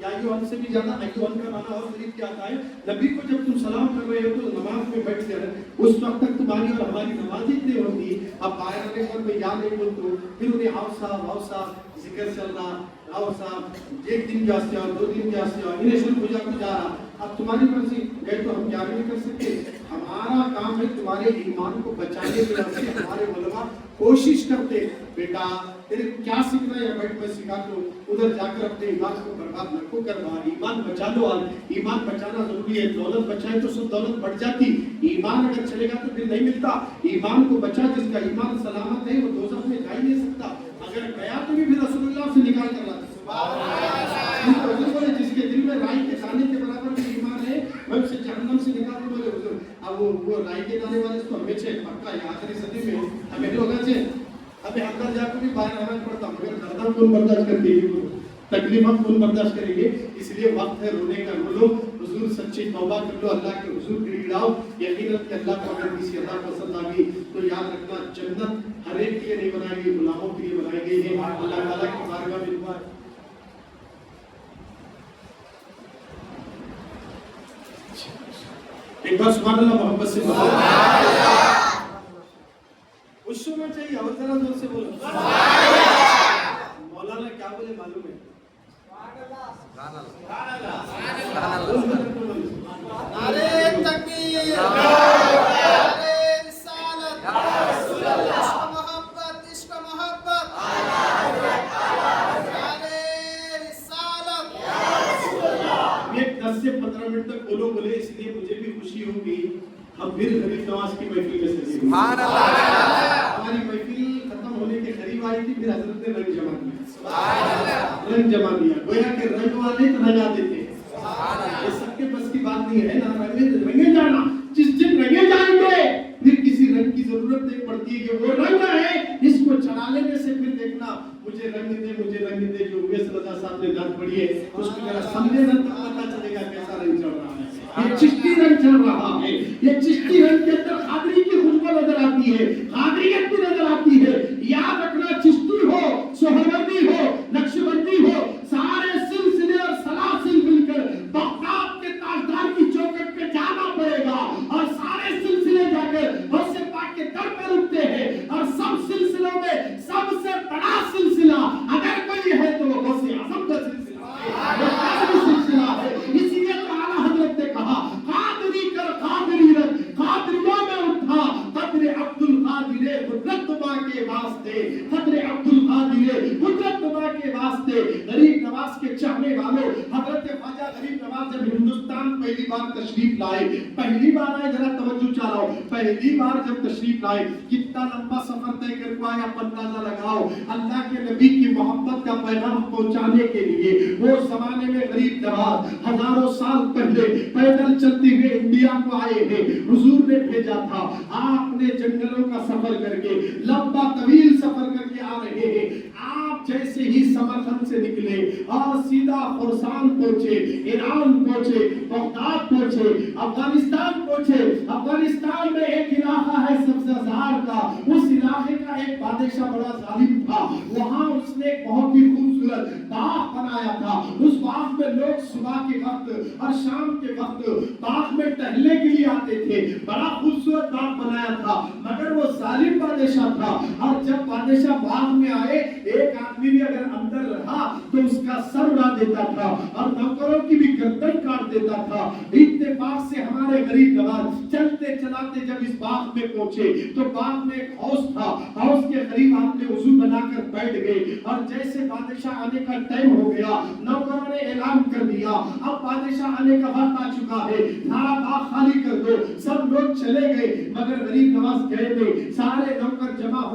یا ایھا سے بھی زیادہ ایھا کا معنی اور قریب کیا آتا ہے. نبی کو جب تم سلام کر رہے ہو تو نماز میں بیٹھ کر اس وقت تک تمہاری اور ہماری نماز ہی نہیں ہوتی. اب باہر آنے پر میں یا نہیں بولتا ہوں, پھر انہیں ہاؤ صاحب ذکر چل رہا, ہاؤ صاحب ایک دن کیا سے اور 2 دن کیا سے, اور انہیں شروع ہو جا رہا. اب تمہاری مرضی گئے تو ہم کیا نہیں کر سکتے. ہمارا کام ہے تمہارے ایمان کو بچانے کے لیے. ہمارے علماء کوشش کرتے, بیٹا تیرے کو کیا سیکھنا ہے بیٹھ میں سکھا دو, ادھر جا کر اپنے ایمان کو برباد نہ کو کروا, ایمان بچا لو. ایمان بچانا ضروری ہے. دولت بچائے تو سب دولت بڑھ جاتی, ایمان اگر چلے گا تو پھر نہیں ملتا. ایمان کو بچا, جس کا ایمان سلامت ہے وہ دوزخ میں جا ہی نہیں سکتا. اگر گیا تو بھی پھر رسول اللہ سے نکال کر لاتا. جس کے دل میں رائی کے دانے کے برابر بھی ایمان ہے, میں اسے جہنم سے نکال دوں. بولے حضور اب وہ رائی کے دانے والے تو ہمیں چھے پکا ہے آخری صدی میں ہمیں لوگ چھے. ابھی اندر جا کے بھی باہر آنا پڑتا, مگر دردہ کون برداشت کرتے ہیں, تکلیفات کون برداشت کریں گے. اس لیے وقت ہے رونے کا, رو لو. حضور سچی توبہ کر لو, اللہ کے حضور گڑ گڑاؤ. یقیناً کہ اللہ کو اگر کسی عطا پسند آ گئی تو یاد رکھنا جنت ہر ایک کے لیے نہیں بنائی گئی, غلاموں کے لیے بنائی گئی ہے. اللہ تعالیٰ کی بارگاہ میں دعا ہے. ایک بار سبحان اللہ محبت سے بولو. خوش ہونا چاہیے, اور ذرا زور سے بولو. مولانا کیا بولے معلوم ہے؟ نعرے تکبیر, نعرے رسالت, عشق محبت, عشق محبت, نعرے رسالت. یہ 10 سے 15 منٹ تک بولو بولے, اس لیے مجھے بھی خوشی ہوگی. ہم پھر غریب نواز کی محفل میں سجے. سبحان اللہ. ہماری محفل ختم ہونے کے قریب آئی تھی, پھر حضرت نے رنگ جما دیا. سبحان اللہ. رنگ جما دیا, گویا کہ رنگ والے تو رنگا دیتے. یہ سب کے بس کی بات نہیں ہے نا. رنگے جانا, جس دن رنگے جائیں گے پھر کسی رنگ کی ضرورت نہیں پڑتی ہے. کہ وہ رنگ ہے اس کو چڑھا لینے سے پھر دیکھنا مجھے رنگ دے, مجھے رنگ دے. جو اویس رضا صاحب نے نعت پڑھی ہے اس کو ذرا سمجھے نا تو پتہ چلے گا کیسا رنگ چڑھ رہا ہے. یہ چشتی رنگ چل رہا ہے. یہ چشتی رنگ کے اندر قادری کی خوشبو نظر آتی ہے, قادریت بھی نظر آتی ہے. یاد رکھنا, چشتی ہو, سہروردی ہو, نقشبندی ہو, سارے سلسلے اور سلاسل مل کر بغداد کے تاجدار کی چوکٹ پہ جانا پڑے گا. اور سارے سلسلے جا کر غوث پاک کے در پہ رکتے ہیں. اور سب سلسلوں میں سب سے بڑا سلسلہ اگر کوئی ہے تو وہ غوث اعظم کا سلسلہ ہے, وہ قادری سلسلہ ہے. اسی لیے تو اعلیٰ حضرت نے کہا, قادری کر قادری رکھ, قادریوں میں اٹھا قدر عبد القادر قدرت ماں کے واسطے, قدر عبد القادر قدرت ماں کے واسطے. غریب نواز کے چاہنے والوں, حضرت خواجہ غریب نواز جب ہندوستان پہلی بار تشریف لائے, پہلی بار آئے, ذرا توجہ چلاؤ, پہلی بار جب تشریف لائے کتنا لمبا سفر طے کر کے آیا, آپ اندازہ لگاؤ. اللہ کے نبی کی محبت کا پیغام پہنچانے کے لیے وہ زمانے میں غریب نواز ہزاروں سال پہلے پیدل چلتے ہوئے انڈیا کو آئے ہیں. حضور نے بھیجا تھا, آپ نے جنگلوں کا سفر کر کے, لمبا طویل سفر کر کے آ رہے ہیں. آپ جیسے ہی سمرقند سے نکلے اور سیدھا خراسان پہنچے, ایران پہنچے, بغداد پہنچے, افغانستان پہنچے. افغانستان میں ایک علاقہ ہے سبزہ زار کا, اس علاقے کا ایک بادشاہ بڑا ظالم تھا. وہاں اس نے ایک بہت ہی خوبصورت باغ بنایا تھا. اس باغ میں لوگ صبح کے وقت اور شام کے وقت باغ میں ٹہلنے کے لیے آتے تھے. بڑا خوبصورت باغ بنایا تھا, مگر وہ ظالم بادشاہ تھا. اور جب بادشاہ باغ میں آئے, ایک آدمی بھی اگر اندر رہا تو اس کا سر اڑا دیتا تھا اور نوکروں کی بھی گردن کاٹ دیتا تھا. اتفاق سے ہمارے غریب نواز چلتے چلاتے جب اس باغ میں پہنچے تو باغ میں ایک حوض تھا. حوض کے قریب آپ نے وضو بنا کر بیٹھ گئے, اور جیسے بادشاہ آنے کا ٹائم ہو گیا, نوکروں نے اعلان کر دیا اب بادشاہ آنے کا وقت آ چکا ہے, سارا باغ خالی کر دو. سب لوگ چلے گئے مگر غریب نواز گئے نہیں. سارے نوکر جمع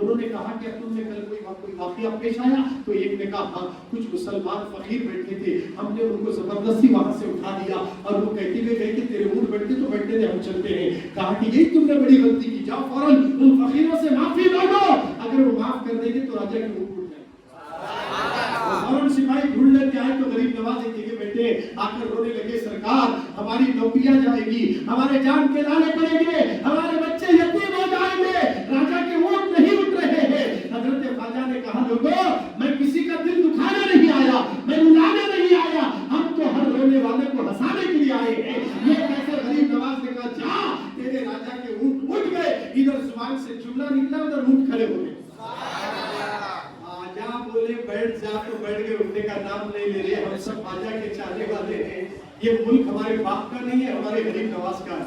انہوں نے کہا کہ تم نے کل کوئی واقعہ پیش آیا؟ تو ایک نے کہا ہاں کچھ مسلمان فقیر بیٹھے تھے, ہم نے ان کو زبردستی وہاں سے اٹھا دیا اور وہ کہتے ہوئے گئے کہ تیرے اونٹ بیٹھتے تو بیٹھتے تھے, ہم چلتے ہیں. کہا کہ یہی تم نے بڑی غلطی کی, جاؤ فوراً ان فقیروں سے معافی مانگو, اگر وہ معاف کر دیں گے تو راجا کے اونٹ اٹھ جائیں. فوراً سپاہی ڈھونڈ لیتے آئے تو غریب نواز ایک جگہ بیٹھے آ کر رونے لگے, سرکار ہماری نوکریاں جائے گی, ہمارے جان کے لانے پڑیں گے, ہمارے بچے یتیم ہو جائیں گے, راجا کے اونٹ نہیں اٹھ رہے ہیں. حضرت خواجہ نے کہا لوگوں میں کسی کا دل دکھانے نہیں آیا, میں رلانے نہیں آیا, ہم تو ہر رونے والے کو ہنسانے کے لیے آئے ہیں. یہ کیسے غریب نواز نے کہا جا تیرے راجا کے اونٹ اٹھ گئے, ادھر زبان سے جملہ نکلا ادھر اونٹ کھڑے ہو گئے. آجا بولے بیٹھ جا تو بیٹھ گئے, اٹھنے کا نام نہیں لے رہے. ہم سب خواجہ کے چاہنے والے ہیں. یہ ملک ہمارے باپ کا نہیں ہے, ہمارے غریب نواز کا ہے,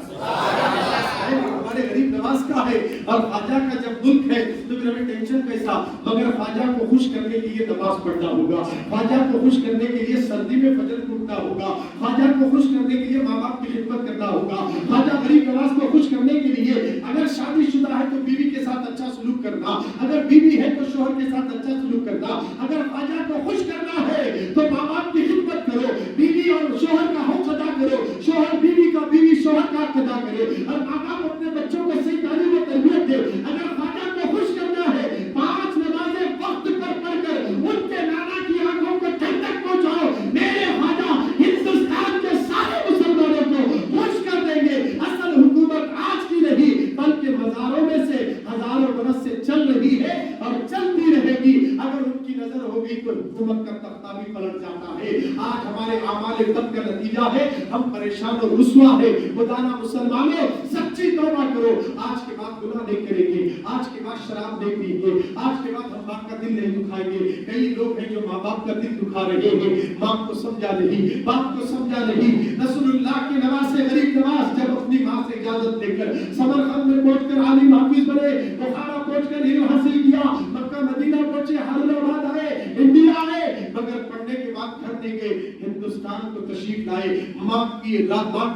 ہمارے غریب نواز کا ہے. اور خواجہ کا جب ملک ہے تو پھر ہمیں ٹینشن کیسا, مگر خواجہ کو خوش کرنے کے لیے نماز پڑھنا ہوگا, خواجہ کو خوش کرنے کے لیے سردی میں فجر اٹھنا ہوگا, خواجہ کو خوش کرنے کے لیے ماں باپ کی خدمت کرنا ہوگا, خواجہ غریب نواز کو خوش کرنے کے لیے اگر شادی شدہ ہے تو بیوی کے ساتھ اچھا سلوک کرنا, اگر بیوی ہے تو شوہر کے ساتھ اچھا سلوک کرنا, اگر خواجہ کو خوش کرنا ہے تو ماں باپ کی خدمت کرو, بیوی اور شوہر کا حق ادا کرو, شوہر بیوی کا, بیوی شوہر کا حق ادا کرے, اور ماں باپ اپنے بچوں کو صحیح تعلیم و تربیت دے. اگر خواجہ کو خوش کرنا ہے 5 نمازیں وقت پر پڑھ کر ان کے نانا کی آنکھوں کو ٹھنڈک پہنچاؤ, میرے خواجہ ہندوستان کے سارے مسلمانوں کو خوش کر دیں گے. اصل حکومت آج کی نہیں بلکہ مزاروں میں سے ہزاروں برس سے چل رہی ہے اور چلتی رہے گی. اگر ان کی نظر ہوگی تو حکومت کا تختہ بھی پلٹ جاتا ہے. آج ہمارے اعمال قلب کا نتیجہ ہے ہم پریشان اور رسوا ہے. خدانا مسلمانوں سچی توبہ کرو, آج کے بعد گناہ نہیں کریں گے, آج کے بعد شراب نہیں پئیں گے, آج کے بعد ہم باپ کا دل نہیں دکھائیں گے. کئی لوگ ہیں جو ماں باپ کا دل دکھا رہے ہیں, ماں کو سمجھا نہیں, باپ کو سمجھا نہیں. رسول اللہ کے نواز سے غریب نواز جب اپنی ماں سے اجازت لے کر سمرقند میں پہنچ کر عالم حافظ بنے, بخارا پہنچ کر علم حاصل کیا, مکہ مدینہ پہنچے, حیدرآباد آئے, انڈیا آئے, مگر پڑھنے کے بعد گھر نہیں گئے, ہندوستان کو تشریف لائے. ماں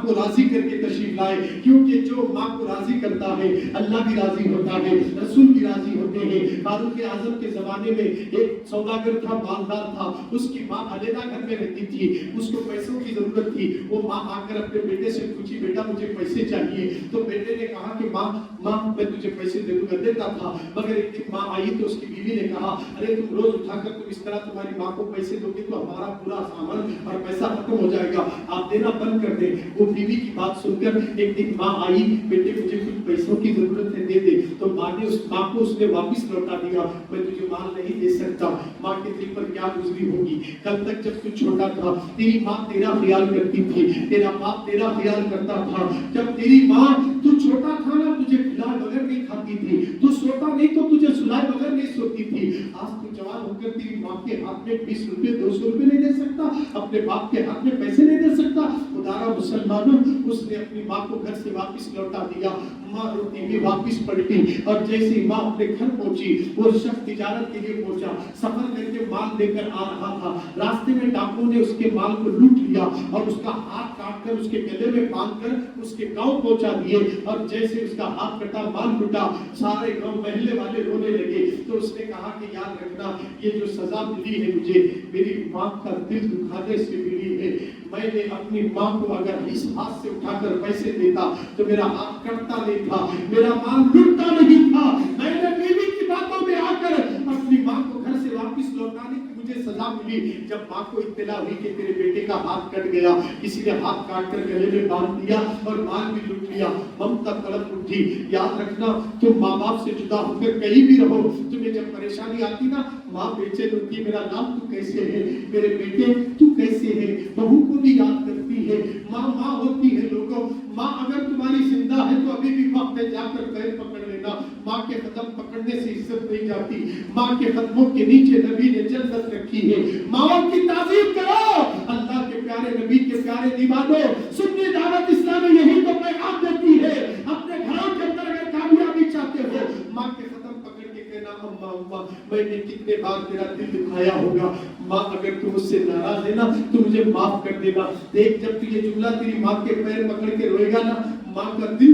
کو راضی کر کے تشریف لائے, کیونکہ جو ماں کو راضی کرتا ہے اللہ بھی راضی ہوتا ہے, رسول بھی راضی ہوتے ہیں. فاروق اعظم کے زمانے میں ایک سوداگر تھا, مالدار تھا, اس کی ماں علیحدہ گھر میں رہتی تھی, اس کو پیسوں کی ضرورت تھی. وہ ماں آ کر اپنے بیٹے سے پوچھی بیٹا مجھے پیسے چاہیے, تو بیٹے نے کہا کہ ماں میں تجھے پیسے دے دوں گا, دیتا تھا. مگر ایک دن ماں آئی تو اس کی بیوی نے کہا ارے تم روز اٹھا کر تم اس طرح تمہاری ماں کو پیسے دو گے تو ہمارا پورا سامان اور پیسہ ختم ہو جائے گا, آپ دینا بند کر دیں. وہ بیوی کی بات سن کر ایک دن ماں آئی, بیٹے مجھے کچھ پیسوں کی ضرورت ہے, دے دے. تو ماں نے اس ماں کو اس نے واپس لوٹا دیا, میں تجھے مال نہیں دے سکتا. ماں کے دل پر کیا گزری ہوگی, کل تک جب تو چھوٹا تھا تیری ماں تیرا خیال کرتی تھی, تیرا باپ تیرا خیال کرتا تھا. جب تیری ماں تو چھوٹا تھا نا تجھے کھلائے بغیر نہیں کھاتی تھی, تو سوتا نہیں تو تجھے سلائے بغیر نہیں سوتی تھی. آج تو جوان ہو کر تیری ماں کے ہاتھ میں 20 روپے 200 روپے نہیں دے سکتا, اپنے باپ کے ہاتھ میں پیسے نہیں دے سکتا. خدارا مسلمانوں اس نے اپنی ماں کو گھر سے واپس لوٹا دیا. ماں روتی ہوئی واپس پلٹی, اور جیسے ماں اپنے گھر پہنچی, وہ شخص تجارت کے لیے پہنچا, سفر کر کے مال لے کر آ رہا تھا. راستے میں ڈاکو نے اس کے مال کو لوٹ لیا اور اس کا ہاتھ کاٹ کر اس کے گلے میں باندھ کر اس کے گاؤں پہنچا دیے. اور جیسے اس کا ہاتھ کٹا, مال لوٹا, سارے گاؤں محلے والے رونے لگے. تو اس نے کہا کہ یاد رکھنا یہ جو سزا ملی ہے مجھے میری ماں کا دل دکھانے سے ملی ہے. میں نے اپنی ماں کو اگر اس ہاتھ سے اٹھا کر پیسے دیتا تو میرا ہاتھ کٹتا نہیں تھا, میرا مال لوٹتا نہیں تھا. میں نے بیوی کی باتوں میں آ کر اپنی ماں کو گھر سے واپس لوٹانے کی مجھے سزا ملی. جب ماں کو اطلاع ہوئی کہ تیرے بیٹے کا ہاتھ کٹ گیا, کسی نے ہاتھ کاٹ کر گلے میں باندھ دیا اور مال بھی لوٹ لیا, ممتا تڑپ اٹھی. یاد رکھنا تم ماں باپ سے جدا ہو کر کہیں بھی رہو, تمہیں جب پریشانی آتی نا ماں بے چین ہوتی, میرا نام تو کیسے ہے, میرے بیٹے تو کیسے ہے. بہو کو بھی یاد کرتی ہے, ماں ماں ہوتی ہے. لوگوں ماں اگر تمہاری زندہ ہے تو ابھی بھی وقت ہے جا کر پیر پکڑ لینا. ماں کے قدم پکڑنے سے عزت نہیں جاتی, ماں کے قدموں کے نیچے نبی نے جنت رکھی ہے. ماں کی تعظیم کرو. اللہ کے پیارے نبی کے پیارے دیوانوں, سنی دعوت اسلامی یہی تو پیغام دیتی ہے. اپنے گھروں کے اندر اگر کامیابی چاہتے ہو, ماں کے قدم پکڑ کے کہنا اماں اماں میں نے کتنے بار تیرا دل دکھایا ہوگا, ماں اگر تم مجھ سے ناراض ہے نا تو مجھے معاف کر دینا. دیکھ جب تو یہ جملہ تیری ماں کے پیر پکڑ کے روئے گا نا, ماں کا دل